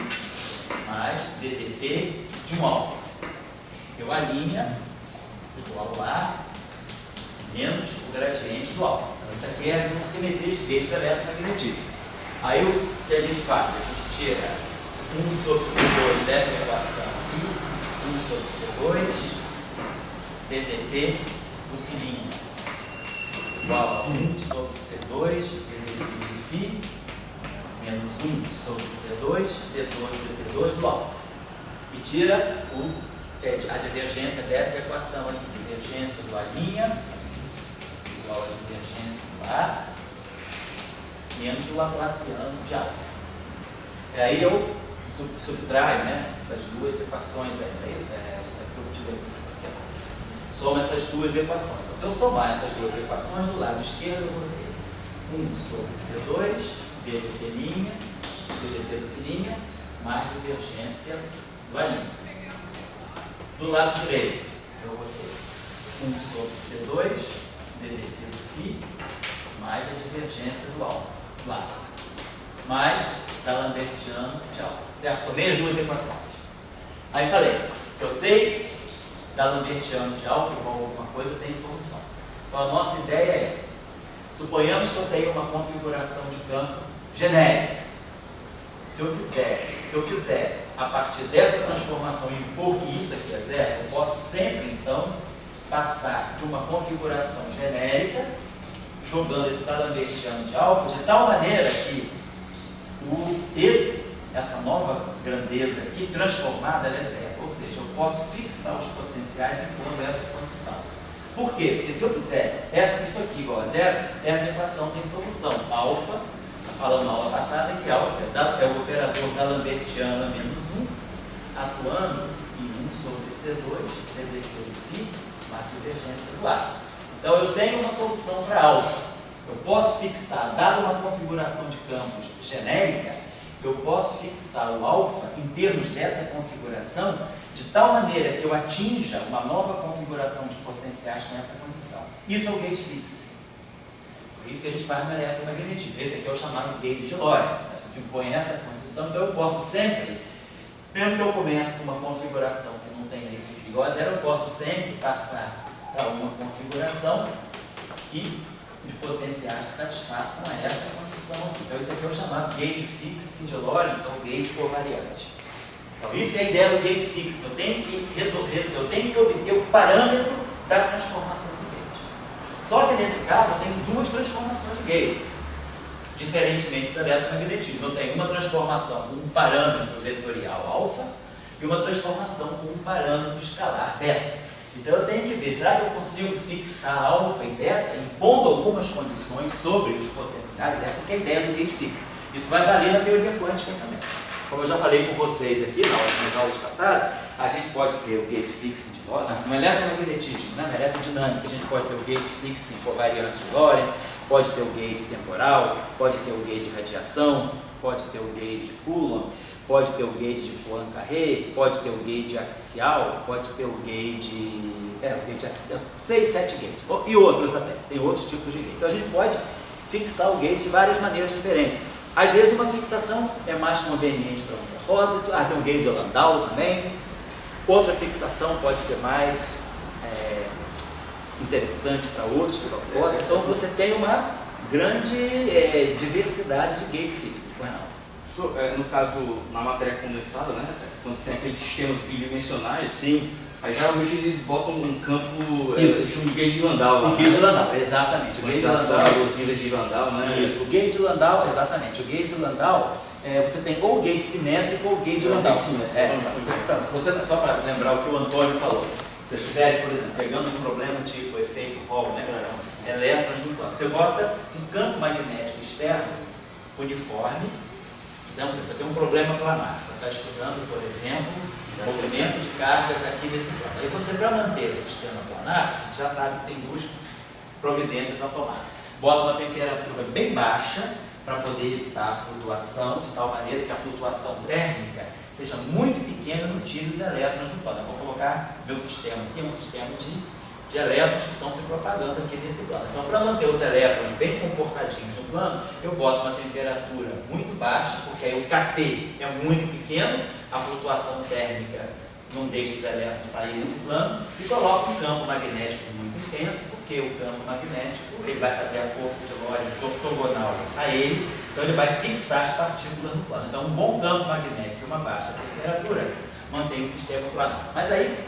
mais ddt de um alfa. Eu a linha igual a menos o gradiente do alfa. Então, isso aqui é uma simetria de gate do eletromagnetismo. Aí o que a gente faz? A gente tira 1 sobre C2 dessa equação aqui, 1 sobre C2 ddt do filinho igual a 1 sobre C2 ddt de φ menos 1 sobre C2 dV2 do alfa. E tira a divergência dessa equação aqui. Divergência do A' igual a divergência do A menos o Laplaciano de alfa. E aí eu subtraio, né, essas duas equações aí, é isso? Soma essas duas equações. Então, se eu somar essas duas equações, do lado esquerdo eu vou ter 1 sobre C2, dV' dV' mais divergência do A'. Do lado direito, eu vou ter 1 sobre C2, dV' mais a divergência do alfa. Lá. Mais D'Alembertiano de alfa. Certo? Somei as duas equações. Aí falei, eu sei D'Alembertiano de alfa igual a alguma coisa tem solução. Então a nossa ideia é, suponhamos que eu tenho uma configuração de campo genérica. Se eu quiser, a partir dessa transformação, impor que isso aqui é zero, eu posso sempre, então, passar de uma configuração genérica, jogando esse D'Alembertiano de alfa, de tal maneira que essa nova grandeza aqui, transformada, ela é zero. Ou seja, eu posso fixar os potenciais impondo essa condição. Por quê? Porque se eu fizer isso aqui igual a zero, essa equação tem solução. Alfa, falando na aula passada, que alfa é o operador D'Alembertiano menos 1, atuando em 1 sobre C2, dV' mais divergência do A. Então eu tenho uma solução para alfa. Eu posso fixar, dada uma configuração de campos genérica, eu posso fixar o alfa em termos dessa configuração de tal maneira que eu atinja uma nova configuração de potenciais com essa condição. Isso é o gate fixe. Por isso que a gente faz no eletromagnetismo. Esse aqui é o chamado gate de Lorentz. A gente impõe essa condição, então eu posso sempre, mesmo que eu comece com uma configuração que não tenha isso igual a zero, eu posso sempre passar para uma configuração de potenciais que satisfaçam a essa condição aqui. Então isso aqui é o chamado gate fixe de Lorentz ou gate covariante. Então isso é a ideia do gate fixe. Eu tenho que obter o parâmetro da transformação de gate. Só que nesse caso eu tenho duas transformações de gate, diferentemente do eletromagnetismo. Eu tenho uma transformação com um parâmetro vetorial alfa e uma transformação com um parâmetro escalar beta. Então eu tenho que ver, será que eu consigo fixar alfa e beta, impondo algumas condições sobre os potenciais? Essa que é a ideia do gate fixe. Isso vai valer na teoria quântica também. Como eu já falei com vocês aqui nas aulas passadas, a gente pode ter o gate fixe de Lorentz, no eletromagnetismo, na eletrodinâmica, a gente pode ter o gate fixe covariante de Lorentz, pode ter o gate temporal, pode ter o gate de radiação, pode ter o gate de Coulomb, pode ter o gate de Poincaré, pode ter o gate axial, pode ter o gate axial, 6, 7 gates, e outros até, tem outros tipos de gate. Então a gente pode fixar o gate de várias maneiras diferentes. Às vezes uma fixação é mais conveniente para um propósito, tem um gate de Landau também, outra fixação pode ser mais interessante para outros propósitos, então você tem uma grande diversidade de gate fixe. No caso, na matéria condensada, né, quando tem aqueles sistemas bidimensionais, sim, aí geralmente eles botam um campo, se chama de gate de Landau. O gate de Landau, exatamente. O gate de Landau, os níveis de Landau, né? Isso, o gate de Landau, exatamente. O gate de Landau, você tem ou o gate simétrico ou o gate de Landau. Então, só para lembrar o que o Antônio falou, se você estiver, por exemplo, pegando um problema tipo efeito Hall, né, que são elétrons no campo, você bota um campo magnético externo uniforme. Então, você tem um problema planar. Você está estudando, por exemplo, movimento de cargas aqui nesse plano. Aí você, para manter o sistema planar, já sabe que tem duas providências a tomar. Bota uma temperatura bem baixa para poder evitar a flutuação, de tal maneira que a flutuação térmica seja muito pequena no tiro dos elétrons do plano. Eu vou colocar meu sistema aqui, um sistema de elétrons que estão se propagando aqui nesse plano. Então, para manter os elétrons bem comportadinhos no plano, eu boto uma temperatura muito baixa, porque aí o KT é muito pequeno, a flutuação térmica não deixa os elétrons saírem do plano, e coloco um campo magnético muito intenso, porque o campo magnético ele vai fazer a força de Lorentz ortogonal a ele, então ele vai fixar as partículas no plano. Então, um bom campo magnético e uma baixa temperatura mantém o sistema planar. Mas aí,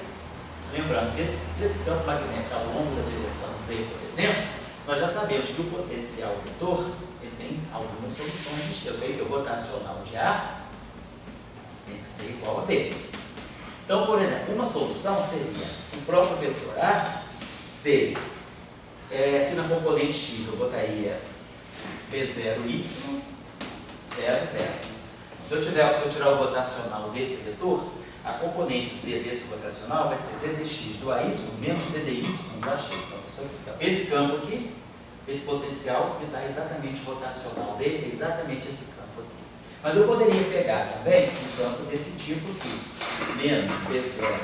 lembrando, se esse campo magnético ao longo da direção Z, por exemplo, nós já sabemos que o potencial vetor ele tem algumas soluções. Eu sei que o rotacional de A tem que ser igual a B. Então, por exemplo, uma solução seria o próprio vetor A ser, aqui na componente X eu botaria B0Y, 0, 0. Se eu tirar o rotacional desse vetor, a componente Z desse rotacional vai ser ddx do AY menos ddy do AX. Então, esse campo aqui, esse potencial, me dá exatamente o rotacional dele, é exatamente esse campo aqui. Mas eu poderia pegar também um campo desse tipo aqui, menos B0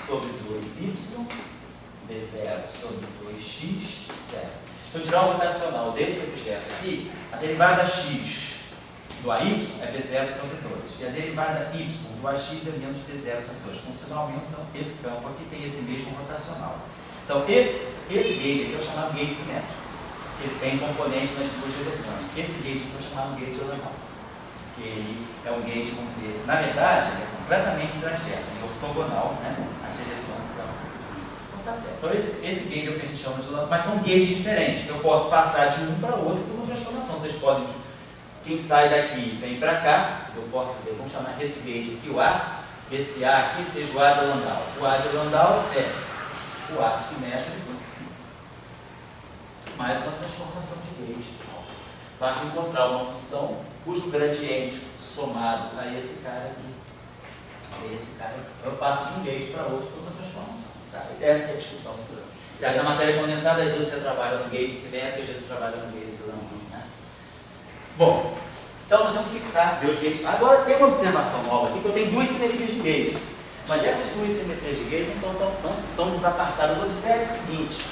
sobre 2Y, B0 sobre 2x, 0. Se eu tirar o rotacional desse objeto aqui, a derivada x do AY é B0 sobre 2. E a derivada y do AX é menos B0 sobre 2. Com sinal menos, então, esse campo aqui tem esse mesmo rotacional. Então, esse gauge aqui é o chamado gauge simétrico. Ele tem componente nas duas direções. Esse gauge aqui é o chamado gauge ortogonal. Que ele é um gauge, vamos dizer, na verdade, ele é completamente transverso, ele é ortogonal, né? A direção do campo. Então, tá certo. Então, esse gauge é o que a gente chama de ortogonal, mas são gauges diferentes. Eu posso passar de um para o outro por uma transformação. Vocês podem. Quem sai daqui vem para cá, eu posso dizer, vamos chamar esse gauge aqui o A, esse A aqui seja o A de Landau. O A de Landau é o A simétrico mais uma transformação de gauge. Basta encontrar uma função cujo gradiente somado a esse cara aqui, eu passo de um gauge para outro por uma transformação. Tá? Essa é a discussão do na matéria condensada, às vezes você trabalha no gauge simétrico, às vezes você trabalha no gauge de Landau. Bom, então nós vamos fixar ver os gauges. Agora tem uma observação nova aqui, que eu tenho duas simetrias de gauge. Mas essas duas simetrias de gauge não estão desapartadas. Observe o seguinte,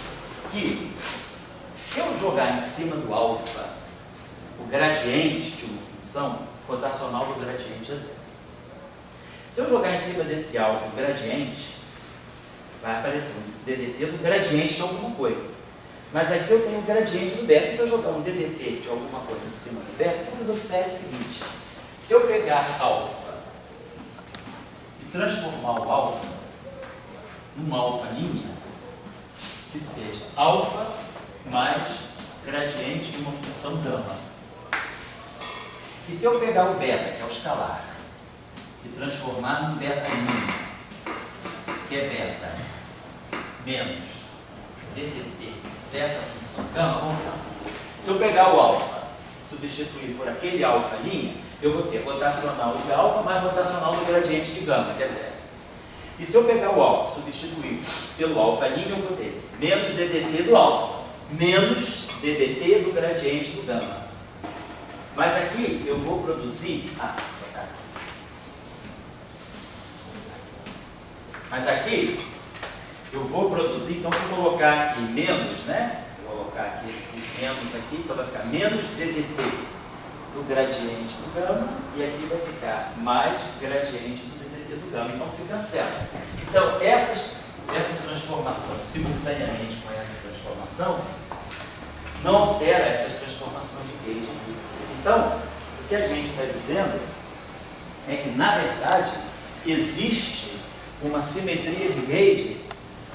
que se eu jogar em cima do alfa o gradiente de uma função, o rotacional do gradiente é 0. Se eu jogar em cima desse alfa o gradiente, vai aparecer um DDT do gradiente de alguma coisa. Mas aqui eu tenho o gradiente do beta. E se eu jogar um DDT de alguma coisa em cima do beta, vocês observem o seguinte. Se eu pegar alfa e transformar o alfa numa alfa linha, que seja alfa mais gradiente de uma função gama. E se eu pegar o beta, que é o escalar, e transformar num beta linha, que é beta menos DDT, dessa função gama, vamos lá. Se eu pegar o alfa, substituir por aquele alfa linha, eu vou ter rotacional de alfa mais rotacional do gradiente de gama, que é 0. E se eu pegar o alfa, substituir pelo alfa linha, eu vou ter menos DDT do alfa, menos DDT do gradiente do gama. Mas aqui eu vou produzir... Mas aqui eu vou produzir, então se eu colocar aqui menos, né? Vou colocar aqui esse menos aqui, então vai ficar menos DDT do gradiente do gama, e aqui vai ficar mais gradiente do DDT do gama, então se cancela. Então, essa transformação simultaneamente com essa transformação não altera essas transformações de gauge aqui. Então, o que a gente está dizendo é que, na verdade, existe uma simetria de gauge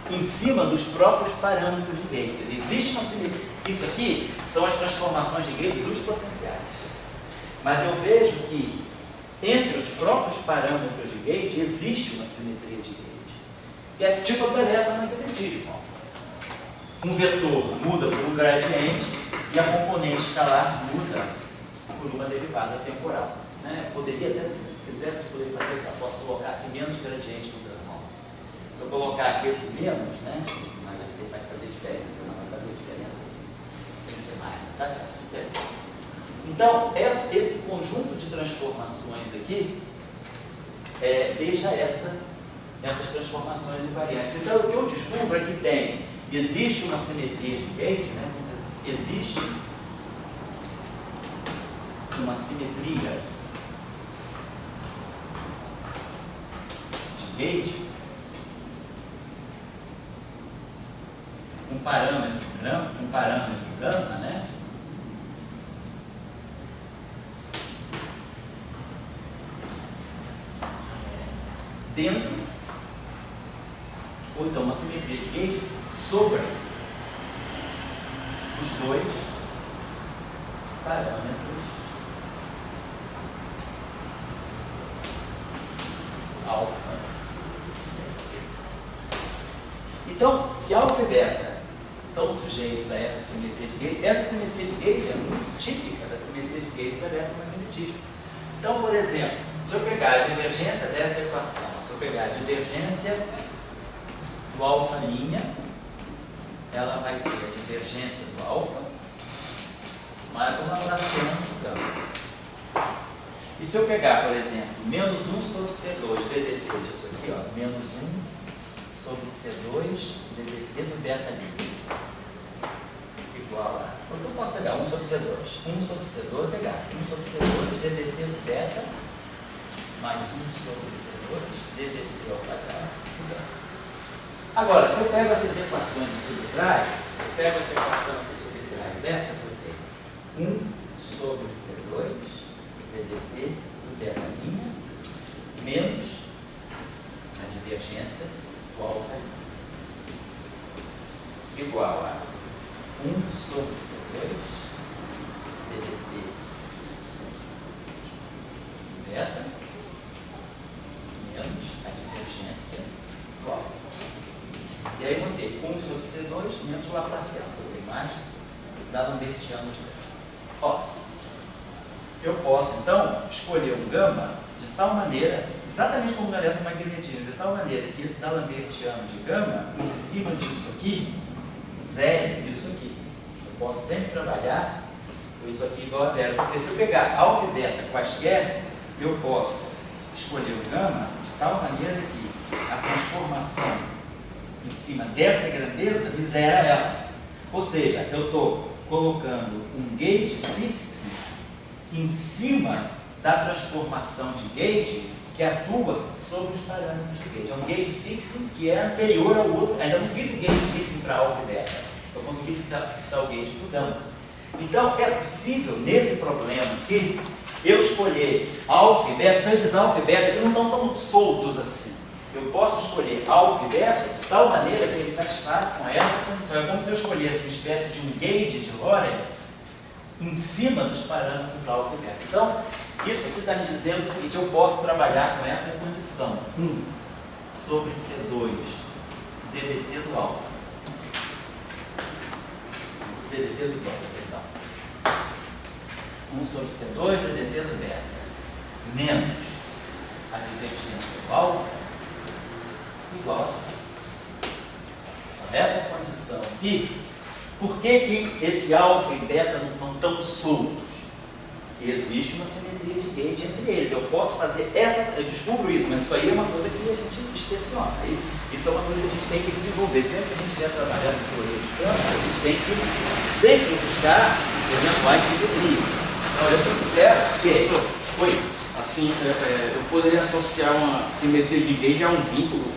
em cima dos próprios parâmetros de gauge. Existe uma simetria. Isso aqui são as transformações de gauge dos potenciais. Mas eu vejo que entre os próprios parâmetros de gauge existe uma simetria de gauge. Que é tipo a do eletromagnetismo. Um vetor muda por um gradiente e a componente escalar muda por uma derivada temporal. Né? Poderia até, se quisesse, eu poderia fazer, eu posso colocar aqui menos gradiente do gama. Se eu colocar aqui esse menos, né? Isso não vai fazer diferença, não vai fazer diferença sim. Tem que ser mais, tá certo? Então, esse conjunto de transformações aqui deixa essas transformações invariantes. Então, o que eu descubro é que existe uma simetria de gauge, né? Existe uma simetria de gauge, um parâmetro gama, né? Dentro, ou então uma simetria de gauge sobre os dois parâmetros Então, se alfa e beta estão sujeitos a essa simetria de gauge, essa simetria de gauge é muito típica da simetria de gauge do eletromagnetismo. Então, por exemplo, se eu pegar a divergência dessa equação, se eu pegar a divergência do alfa linha, ela vai ser a divergência do alfa mais uma fração do gama. E se eu pegar, por exemplo, menos 1 sobre C2 DDT disso aqui, ó, menos 1 sobre C2 DDT do beta livre, igual a... Então eu posso pegar 1 sobre C2. 1 sobre C2, pegar 1 sobre C2 DDT do beta mais 1 sobre C2 DDT ao quadrado do gama. Agora, se eu pego essas equações e subtraio, eu pego essa equação aqui e subtraio dessa, eu tenho 1 sobre C2 DDT do beta linha menos a divergência do alfa igual a 1 sobre C2 DDT do beta menos a divergência do alfa. E aí vou ter 1 sobre C2 menos Laplaciano, por imagem da Lambertiana de gama. Ó, eu posso então escolher um gama de tal maneira, exatamente como no eletromagnetismo, de tal maneira que esse da Lambertiano de gama, em cima disso aqui, zero isso aqui. Eu posso sempre trabalhar com isso aqui igual a zero, porque se eu pegar alfa e beta quaisquer, eu posso escolher o gama de tal maneira que a transformação em cima dessa grandeza me zera ela. Ou seja, eu estou colocando um gauge fixo em cima da transformação de gauge que atua sobre os parâmetros de gauge. É um gauge fixing que é anterior ao outro. Ainda não fiz o gauge fixing para alfa e beta. Eu consegui fixar o gauge para o gama. Então, é possível, nesse problema aqui, eu escolher alfa e beta. Então, esses alfa e beta não estão tão soltos assim. Eu posso escolher alfa e beta de tal maneira que eles satisfaçam essa condição. É como se eu escolhesse uma espécie de um gauge de Lorentz em cima dos parâmetros alfa e beta. Então, isso aqui está me dizendo o seguinte: eu posso trabalhar com essa condição 1 sobre C2 DDT do alfa, DDT do beta, perdão. 1 sobre C2 DDT do beta menos a divergência do alfa igual a zero. Essa condição aqui, por que esse alfa e beta não estão tão soltos? Porque existe uma simetria de gauge entre eles. Eu posso fazer essa, eu descubro isso, mas isso aí é uma coisa que a gente inspeciona. Isso é uma coisa que a gente tem que desenvolver. Sempre que a gente quer trabalhar com teoria de campo, a gente tem que sempre buscar eventuais simetrias. Então, eu quiser que... Oi? Assim, eu poderia associar uma simetria de gauge a um vínculo?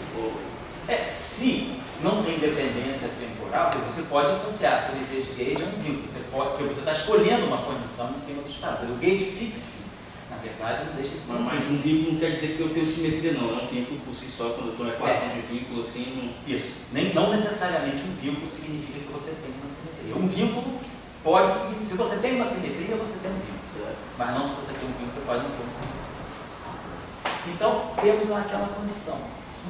Se não tem dependência temporal, você pode associar a simetria de gauge a um vínculo. Porque você está escolhendo uma condição em cima dos parâmetros. O gauge fixo, na verdade, não deixa de ser. Mas um vínculo não quer dizer que eu tenho simetria, não. É um vínculo por si só, quando eu estou na equação de vínculo, assim. Isso. Não necessariamente um vínculo significa que você tem uma simetria. Um vínculo pode significar. Se você tem uma simetria, você tem um vínculo. Certo. Mas não se você tem um vínculo, você pode não ter uma simetria. Então, temos lá aquela condição.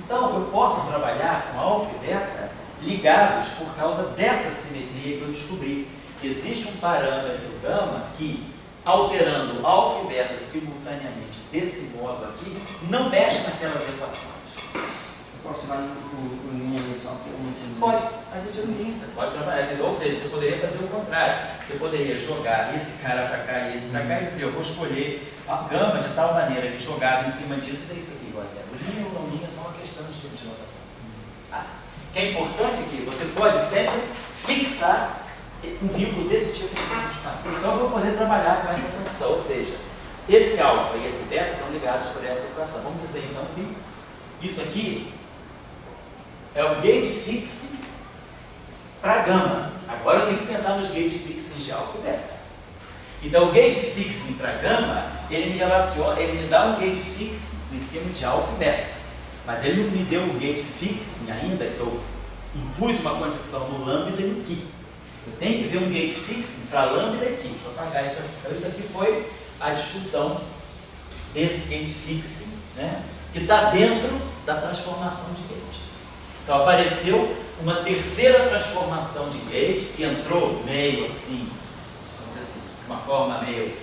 Então, eu posso trabalhar com alfa e beta ligados por causa dessa simetria que eu descobri. Que existe um parâmetro gama que, alterando alfa e beta simultaneamente desse modo aqui, não mexe naquelas equações. Eu posso levar por linha só que eu não entendi. Pode, mas você tira linha, você pode trabalhar. Ou seja, você poderia fazer o contrário. Você poderia jogar esse cara para cá e esse para cá e dizer, eu vou escolher a gama de tal maneira que jogado em cima disso tem isso aqui igual a zero. Linha ou não linha é só uma questão de tipo de notação. O que é importante aqui, você pode sempre fixar um vínculo desse tipo em cima dos parâmetros. Então eu vou poder trabalhar com essa condição, ou seja, esse alfa e esse beta estão ligados por essa equação. Vamos dizer então que isso aqui é o gauge fixe para gama. Agora eu tenho que pensar nos gauge fixes de alfa e beta. Então o gauge fixing para gama, ele me relaciona, ele me dá um gauge fixing em cima de alfa e beta. Mas ele não me deu um gauge fixing ainda, que eu impus uma condição no lambda e no Q. Eu tenho que ver um gauge fixing para lambda e Q, para pagar isso aqui. Então isso aqui foi a discussão desse gauge fixing, né, que está dentro da transformação de gauge. Então apareceu uma terceira transformação de gate que entrou meio assim, vamos dizer assim, de uma forma meio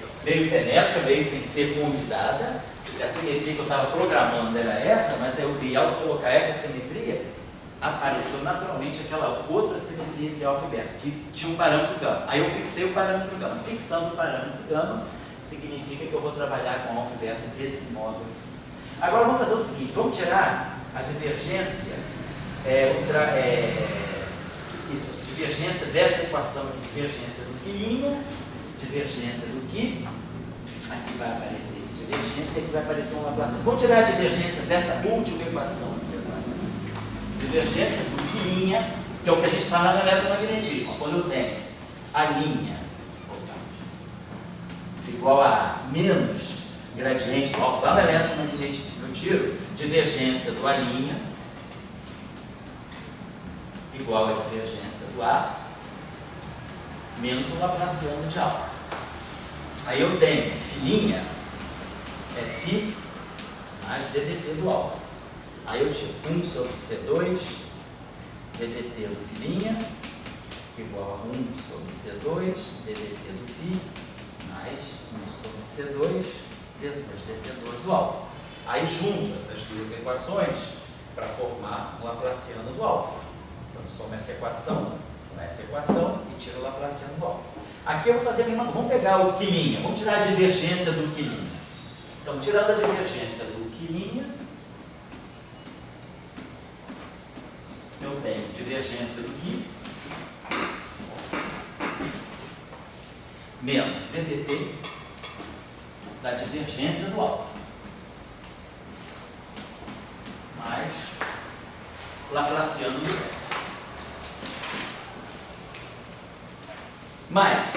penetra, meio sem ser convidada. A simetria que eu estava programando era essa, mas eu vi, ao colocar essa simetria, apareceu naturalmente aquela outra simetria entre alfa e beta, que tinha um parâmetro gama. Aí eu fixei o parâmetro gama. Fixando o parâmetro gama, significa que eu vou trabalhar com alfa e beta desse modo aqui. Agora vamos fazer o seguinte, vamos tirar a divergência, divergência dessa equação de divergência do quilinha, divergência do qui, aqui vai aparecer esse divergência, aqui vai aparecer uma Laplaciano. Vamos tirar a divergência dessa última equação aqui agora. Divergência do quilinha, que é o que a gente fala no eletromagnetismo, quando eu tenho a linha igual a menos gradiente do alfa, lá no eletromagnetismo, eu tiro divergência do A' igual a divergência do A menos o Laplaciano de alfa. Aí eu tenho filinha é φ mais DDT do alfa. Aí eu tiro 1 sobre C2 DDT do filinha igual a 1 sobre C2 DDT do φ mais 1 sobre C2 DT2 do alfa. Aí junto essas duas equações para formar o Laplaciano do alfa. Então eu somo essa equação com essa equação e tiro o Laplaciano do alfa. Aqui eu vou fazer a mesma coisa. Vamos pegar o quilinha, vamos tirar a divergência do quilinha. Então, tirando a divergência do quilinha, eu tenho divergência do qui menos DDT da divergência do alfa mais Laplaciano do beta. Mas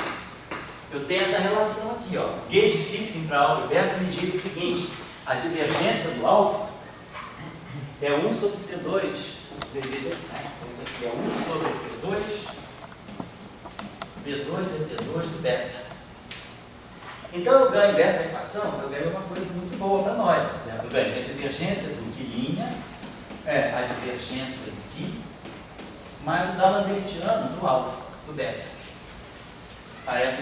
eu tenho essa relação aqui, ó. Gate fixing para alfa e beta me diz o seguinte: a divergência do alfa é 1 sobre C2 devido, isso aqui é 1 sobre C2 D2 DT2 do beta. Então eu ganho dessa equação, eu ganho uma coisa muito boa para nós. Eu ganho que a divergência do quilinha é a divergência do qui mais o D'Alembertiano do alfa, do beta. Parece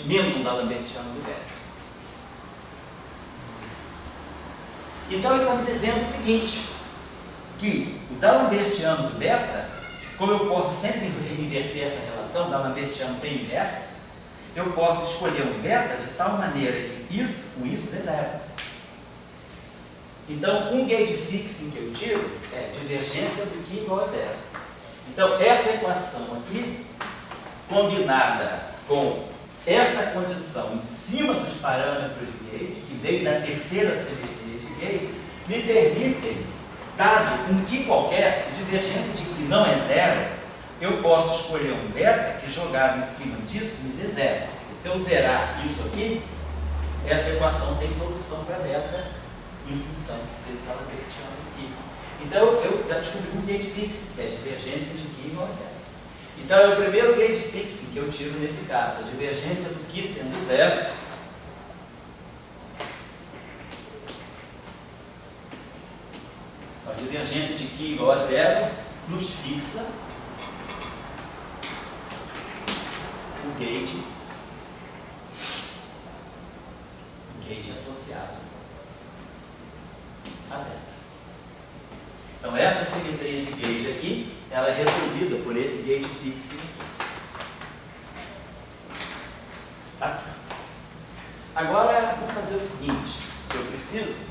menos um D'Alembertiano do beta. Então ele está me dizendo o seguinte, que o D'Alembertiano do beta, como eu posso sempre inverter essa relação, D'Alembertiano tem inverso, eu posso escolher um beta de tal maneira que isso com isso dê zero. Então, um gate fixing que eu tiro é divergência do qui igual a zero. Então, essa equação aqui, combinada com essa condição em cima dos parâmetros de gate, que veio da terceira simetria de gate, me permitem, dado um qui qualquer, divergência de qui não é zero, eu posso escolher um beta que jogado em cima disso me dê zero. E se eu zerar isso aqui, essa equação tem solução para beta em função desse D'Alembertiano aqui. Então eu já descobri um gate fixing, que é a divergência de qui igual a zero. Então é o primeiro gate fixing que eu tiro nesse caso, a divergência do qui sendo zero. Então a divergência de qui igual a zero nos fixa o gate associado a beta. Então essa simetria de gate aqui, ela é resolvida por esse gate fixing assim. Agora vamos fazer o seguinte, eu preciso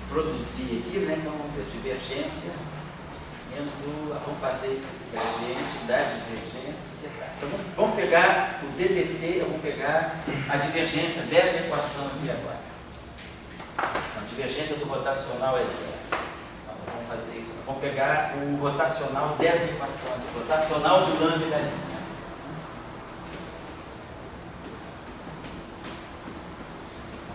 produzir aqui, né? Então vamos ver, divergência menos vamos fazer isso aqui, gradiente da divergência. Tá. Então vamos pegar o DDT, eu vou pegar a divergência dessa equação aqui agora. Então, a divergência do rotacional é zero. Então, vamos fazer isso. Vamos pegar o rotacional dessa equação aqui, rotacional de lambda da linha.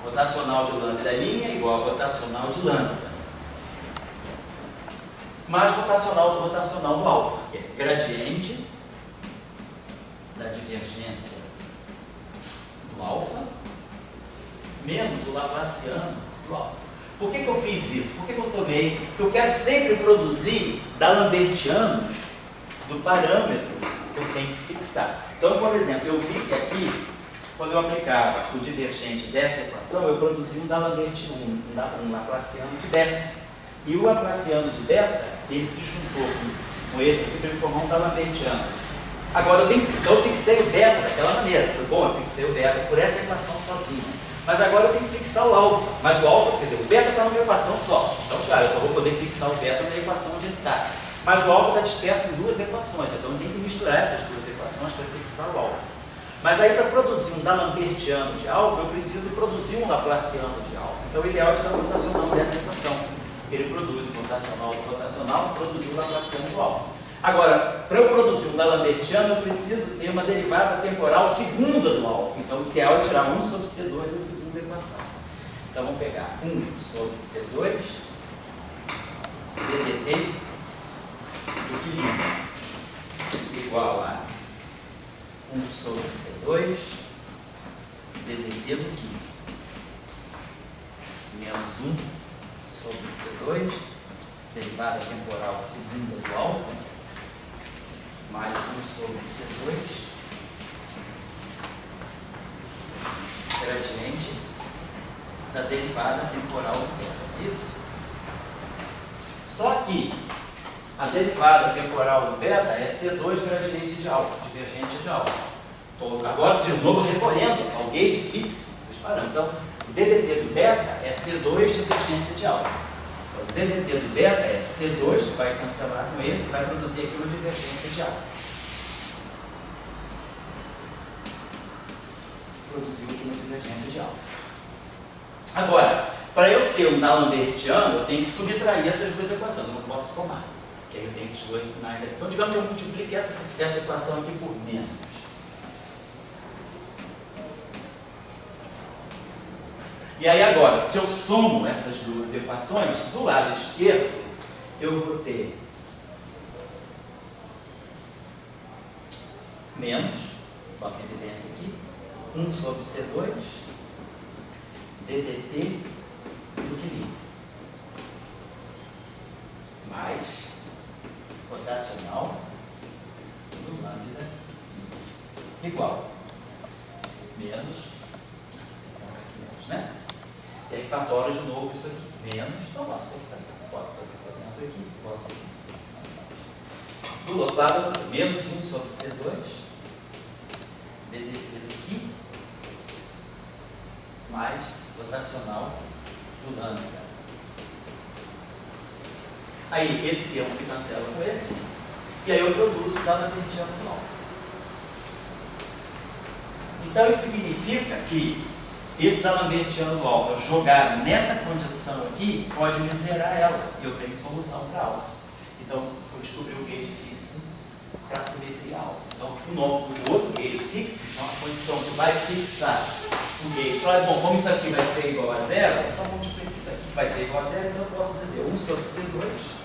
Rotacional de lambda da linha igual a rotacional de lambda mais rotacional do alfa, que é gradiente da divergência do alfa menos o Laplaciano do alfa. Por que eu fiz isso? Por que eu tomei? Porque eu quero sempre produzir D'Alembertianos do parâmetro que eu tenho que fixar. Então, por exemplo, eu vi que aqui, quando eu aplicava o divergente dessa equação, eu produzi um D'Alembertiano, um Laplaciano de beta. E o Laplaciano de beta, ele se juntou com esse aqui para me formar um D'Alembertiano. Agora, então eu fixei o beta daquela maneira. Foi bom, eu fixei o beta por essa equação sozinha. Mas agora eu tenho que fixar o alfa. Mas o alfa, quer dizer, o beta está numa equação só. Então, claro, eu só vou poder fixar o beta na equação onde ele está. Mas o alfa está disperso em duas equações. Então eu tenho que misturar essas duas equações para fixar o alfa. Mas aí, para produzir um D'Alembertiano de alfa, eu preciso produzir um Laplaciano de alfa. Então o ideal é tirar o rotacional dessa equação. Ele produz o rotacional do rotacional, produz o Laplaciano do alfa. Agora, para eu produzir um D'Alembertiano, eu preciso ter uma derivada temporal segunda do alfa. Então, o ideal é tirar 1 sobre C2 da segunda equação. Então, vamos pegar 1 sobre C2 ddt do equilíbrio igual a 1 sobre C2 ddt do equilíbrio menos 1 sobre C2 derivada temporal segunda do alfa mais 1 sobre C2, gradiente da derivada temporal do beta. Isso? Só que a derivada temporal do beta é C2 gradiente de alfa, divergente de alfa. Estou agora, de novo, recorrendo ao gauge fix dos parâmetros. Então, o DDT do beta é C2 divergência de alfa. O DDT do beta é C2, que vai cancelar com esse, vai produzir aqui uma divergência de alfa. Produziu aqui uma divergência de alfa. Agora, para eu ter um D'Alembertiano, eu tenho que subtrair essas duas equações, eu não posso somar, porque aí eu tenho esses dois sinais aqui. Então, digamos que eu multiplique essa equação aqui por menos. E aí agora, se eu somo essas duas equações, do lado esquerdo, eu vou ter menos, bota a evidência aqui, 1 sobre C2, ddt do equilíbrio, mais rotacional do lambda igual, menos, né? E aí fatora de novo isso aqui. Menos, então bota isso aqui para dentro aqui, bota isso aqui. Do outro lado, eu vou ter menos 1 sobre C2, ddt do aqui, mais rotacional do lambda. Aí, esse termo se cancela com esse, e aí eu produzo o D'Alembertiano do alfa. Então, isso significa que esse D'Alembertiano do alfa jogado nessa condição aqui pode me zerar ela e eu tenho solução para alfa. Então, eu descobri o gauge fix para a simetria alfa. Então, o outro gauge fix é uma condição que vai fixar o gauge. Bom, como isso aqui vai ser igual a zero, eu só multiplico isso aqui que vai ser igual a zero, então eu posso dizer 1 sobre C2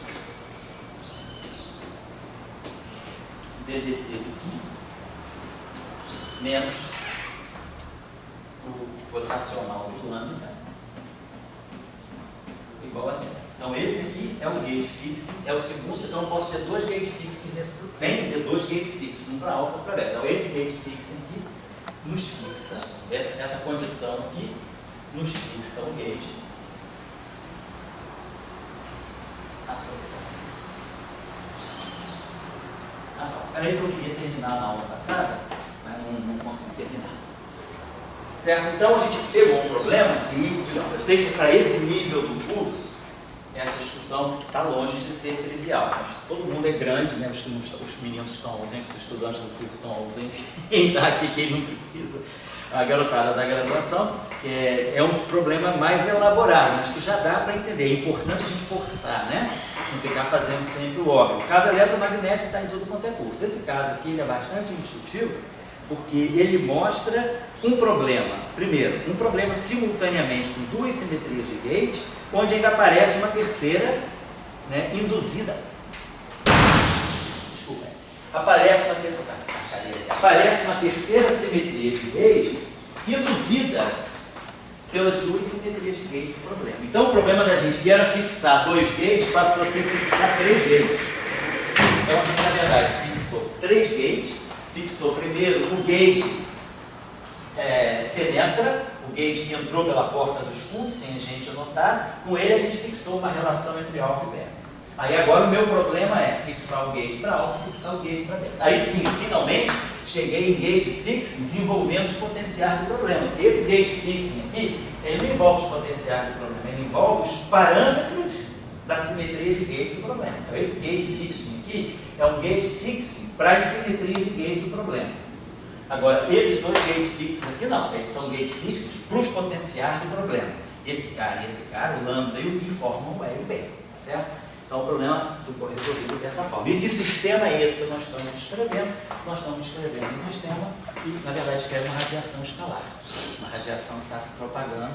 ddt do aqui menos o rotacional do lambda igual a zero. Então esse aqui é o gauge fix, é o segundo, então eu posso ter dois gauge fixes nesse grupo. Tem que ter dois gauge fixes, um para alfa e um para beta. Então esse gauge fix aqui nos fixa, essa condição aqui nos fixa o gauge associado. Era isso que eu queria terminar na aula passada, mas não consegui terminar. Certo? Então a gente pegou um problema que, eu sei que para esse nível do curso, essa discussão está longe de ser trivial, mas todo mundo é grande, né? Os meninos que estão ausentes, os estudantes do curso estão ausentes, quem está aqui, quem não precisa, a garotada da graduação, é um problema mais elaborado, mas que já dá para entender. É importante a gente forçar, né? Não ficar fazendo sempre o óbvio. O caso eletromagnético está em tudo quanto é curso. Esse caso aqui ele é bastante instrutivo, porque ele mostra um problema. Primeiro, um problema simultaneamente com duas simetrias de gauge, onde ainda aparece uma terceira, né, induzida. Desculpa. Aparece uma terceira simetria de gauge induzida pelas duas simetrias de gauge do problema. Então o problema da gente, que era fixar 2 gauges, passou a ser fixar 3 gauges. Então a gente, na verdade, fixou 3 gauges, fixou primeiro o gauge penetra, o gauge que entrou pela porta dos fundos, sem a gente notar, com ele a gente fixou uma relação entre alfa e beta. Aí agora o meu problema é fixar o gauge para alfa e fixar o gauge para beta. Aí sim, finalmente, cheguei em gauge fixing desenvolvendo os potenciais do problema. Esse gauge fixing aqui, ele não envolve os potenciais do problema, ele envolve os parâmetros da simetria de gauge do problema. Então esse gauge fixing aqui é um gauge fixing para as simetrias de gauge do problema. Agora, esses dois gauge fixings aqui não, eles são gauge fixings para os potenciais do problema. Esse cara e esse cara, o lambda e o que formam o E e o B, tá certo? Então o problema ficou resolvido dessa forma. E que sistema é esse que nós estamos descrevendo? Nós estamos descrevendo um sistema que, na verdade, escreve uma radiação escalar. Uma radiação que está se propagando,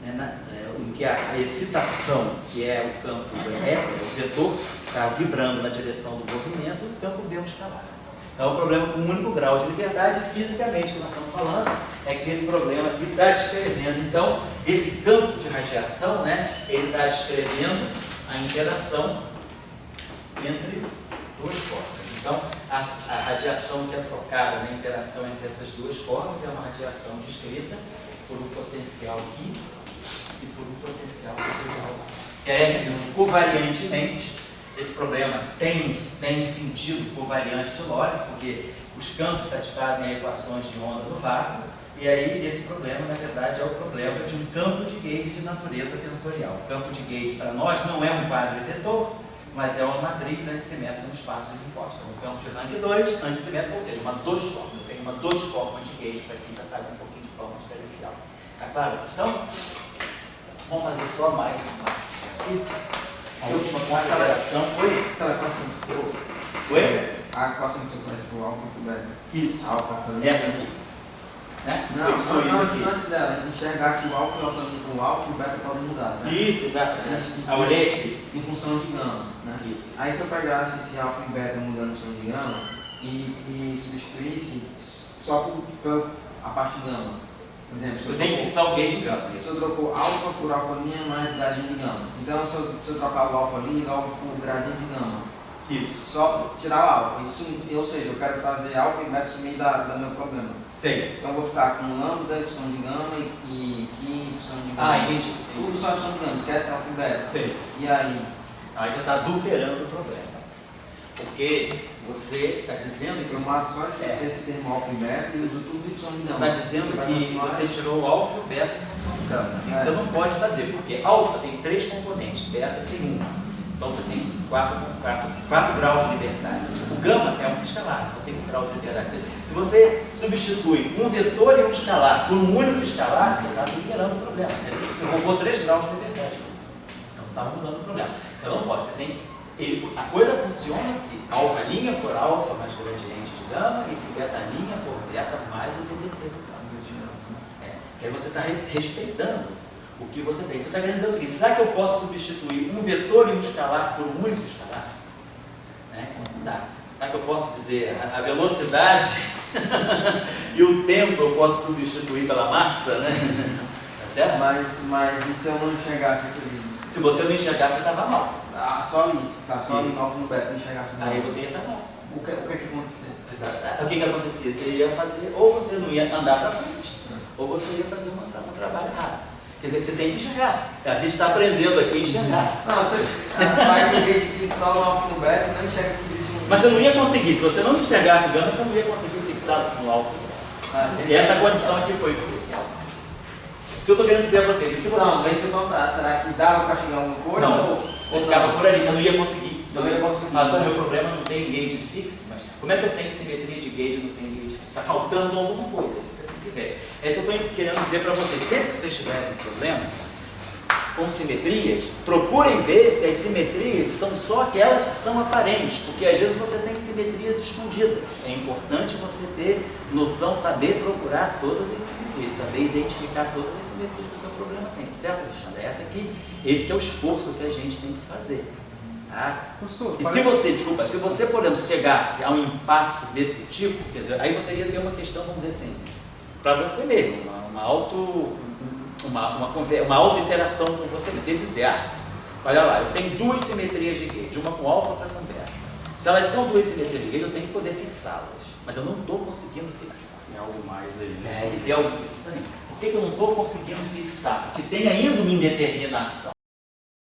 né, em que a excitação, que é o campo E, o vetor, está vibrando na direção do movimento, e o campo B é um escalar. Então o problema com um único grau de liberdade, fisicamente, que nós estamos falando, é que esse problema aqui está descrevendo. Então, esse campo de radiação, né, ele está descrevendo a interação entre duas formas. Então, a radiação que é trocada na interação entre essas duas formas é uma radiação descrita por um potencial I e por um potencial I. Covariantemente, esse problema tem um sentido covariante de Lorentz, porque os campos satisfazem equações de onda no vácuo. E aí, esse problema, na verdade, é o problema de um campo de gauge de natureza tensorial. O campo de gauge, para nós, não é um quadro vetor, mas é uma matriz antissimétrica no espaço de imposta. Um campo de rank 2, antissimétrico, ou seja, uma dos formas. Eu tenho uma dos formas de gauge, para quem já sabe um pouquinho de forma diferencial. Tá claro? Então, vamos fazer só mais uma. E a última consideração foi... Aquela equação que você... Oi? A equação que você faz para o alfa e para o beta. Isso. Alfa, Essa aqui. Né? Não, Fixou isso aqui. antes dela, enxergar que o alfa e o beta podem mudar, certo? Isso, exato. A orelha aqui. Em função de gama, né? Isso. Aí se eu pegasse esse alfa e beta mudando em função de gama e substituísse só por a parte de gama, por exemplo, se Eu tenho que fixar o gauge de gama. se eu trocou alfa por alfa' mais gradiente de gama, então se eu trocar o alfa ali logo por gradiente de gama, Isso. só tirar o alfa, ou seja, eu quero fazer alfa e beta sumir do meu problema. Sei. Então eu vou ficar com lambda em função de gama e Q em função de gama. Ah, entendi. Tudo só em função de gama, esquece alfa e beta. Sei. E aí? Aí você está adulterando o problema. Porque você está dizendo que... Eu mato só esse termo alfa e beta e uso tudo em função de Você gama. está dizendo que você tirou o alfa e o beta em função de gama. Isso você não pode fazer, porque alfa tem 3 componentes, beta tem 1. Então você tem 4 graus de liberdade. O gama é um escalar, só tem 1 grau de liberdade. Se você substitui um vetor e um escalar por um único escalar, você está adulterando o problema. Você roubou 3 graus de liberdade. Então você está mudando o problema. Você não pode, você tem... A coisa funciona se alfa' for alfa mais gradiente de gama e se beta' for beta mais o DDT do gama. Que aí você está respeitando o que você tem. Você está querendo dizer o seguinte: será que eu posso substituir um vetor e um escalar por um único escalar? Não dá. Será que eu posso dizer a velocidade e o tempo eu posso substituir pela massa? Né? Tá certo? Mas e se eu não enxergasse aquele... Se você não enxergar, você estava mal. Só ali, só ali no alfa e no beta, não enxergasse nada. Aí você ia estar mal. O que acontecer? Exato. O que acontecia? Você ia fazer, ou você não ia andar para frente, ou você ia fazer um trabalho errado. Quer dizer, você tem que enxergar. A gente está aprendendo aqui a enxergar. Não, você faz um gauge fixar no alfa e no beta e não enxerga que existe um... Mas você não ia conseguir. Se você não enxergasse o gama, você não ia conseguir fixar no alfa. E essa condição aqui foi crucial. Se eu estou querendo dizer a vocês, o que vocês Não, deixa eu contar. Será que dava para chegar a alguma coisa? Não, você ficava por ali, você não ia conseguir. Não ia conseguir. O meu problema não tem gauge fixo, mas como é que eu tenho simetria de gauge e não tenho gauge fixo? Está faltando alguma coisa, isso você tem que ver. É isso que eu estou querendo dizer para vocês. Sempre que vocês tiverem um problema com simetrias, procurem ver se as simetrias são só aquelas que são aparentes, porque às vezes você tem simetrias escondidas. É importante você ter noção, saber procurar todas as simetrias, saber identificar todas as simetrias que o teu problema tem, certo, Alexandre? Esse que é o esforço que a gente tem que fazer. Tá? Professor, E se você, por exemplo, chegasse a um impasse desse tipo, quer dizer, aí você ia ter uma questão, vamos dizer assim, para você mesmo, uma auto-interação com você mesmo. Você dizer, olha lá, eu tenho duas simetrias de gauge, uma com alfa e outra com beta. Se elas são duas simetrias de gauge, eu tenho que poder fixá-las. Mas eu não estou conseguindo fixar. Tem algo mais aí, né? Tem algo. Por que eu não estou conseguindo fixar? Porque tem ainda uma indeterminação.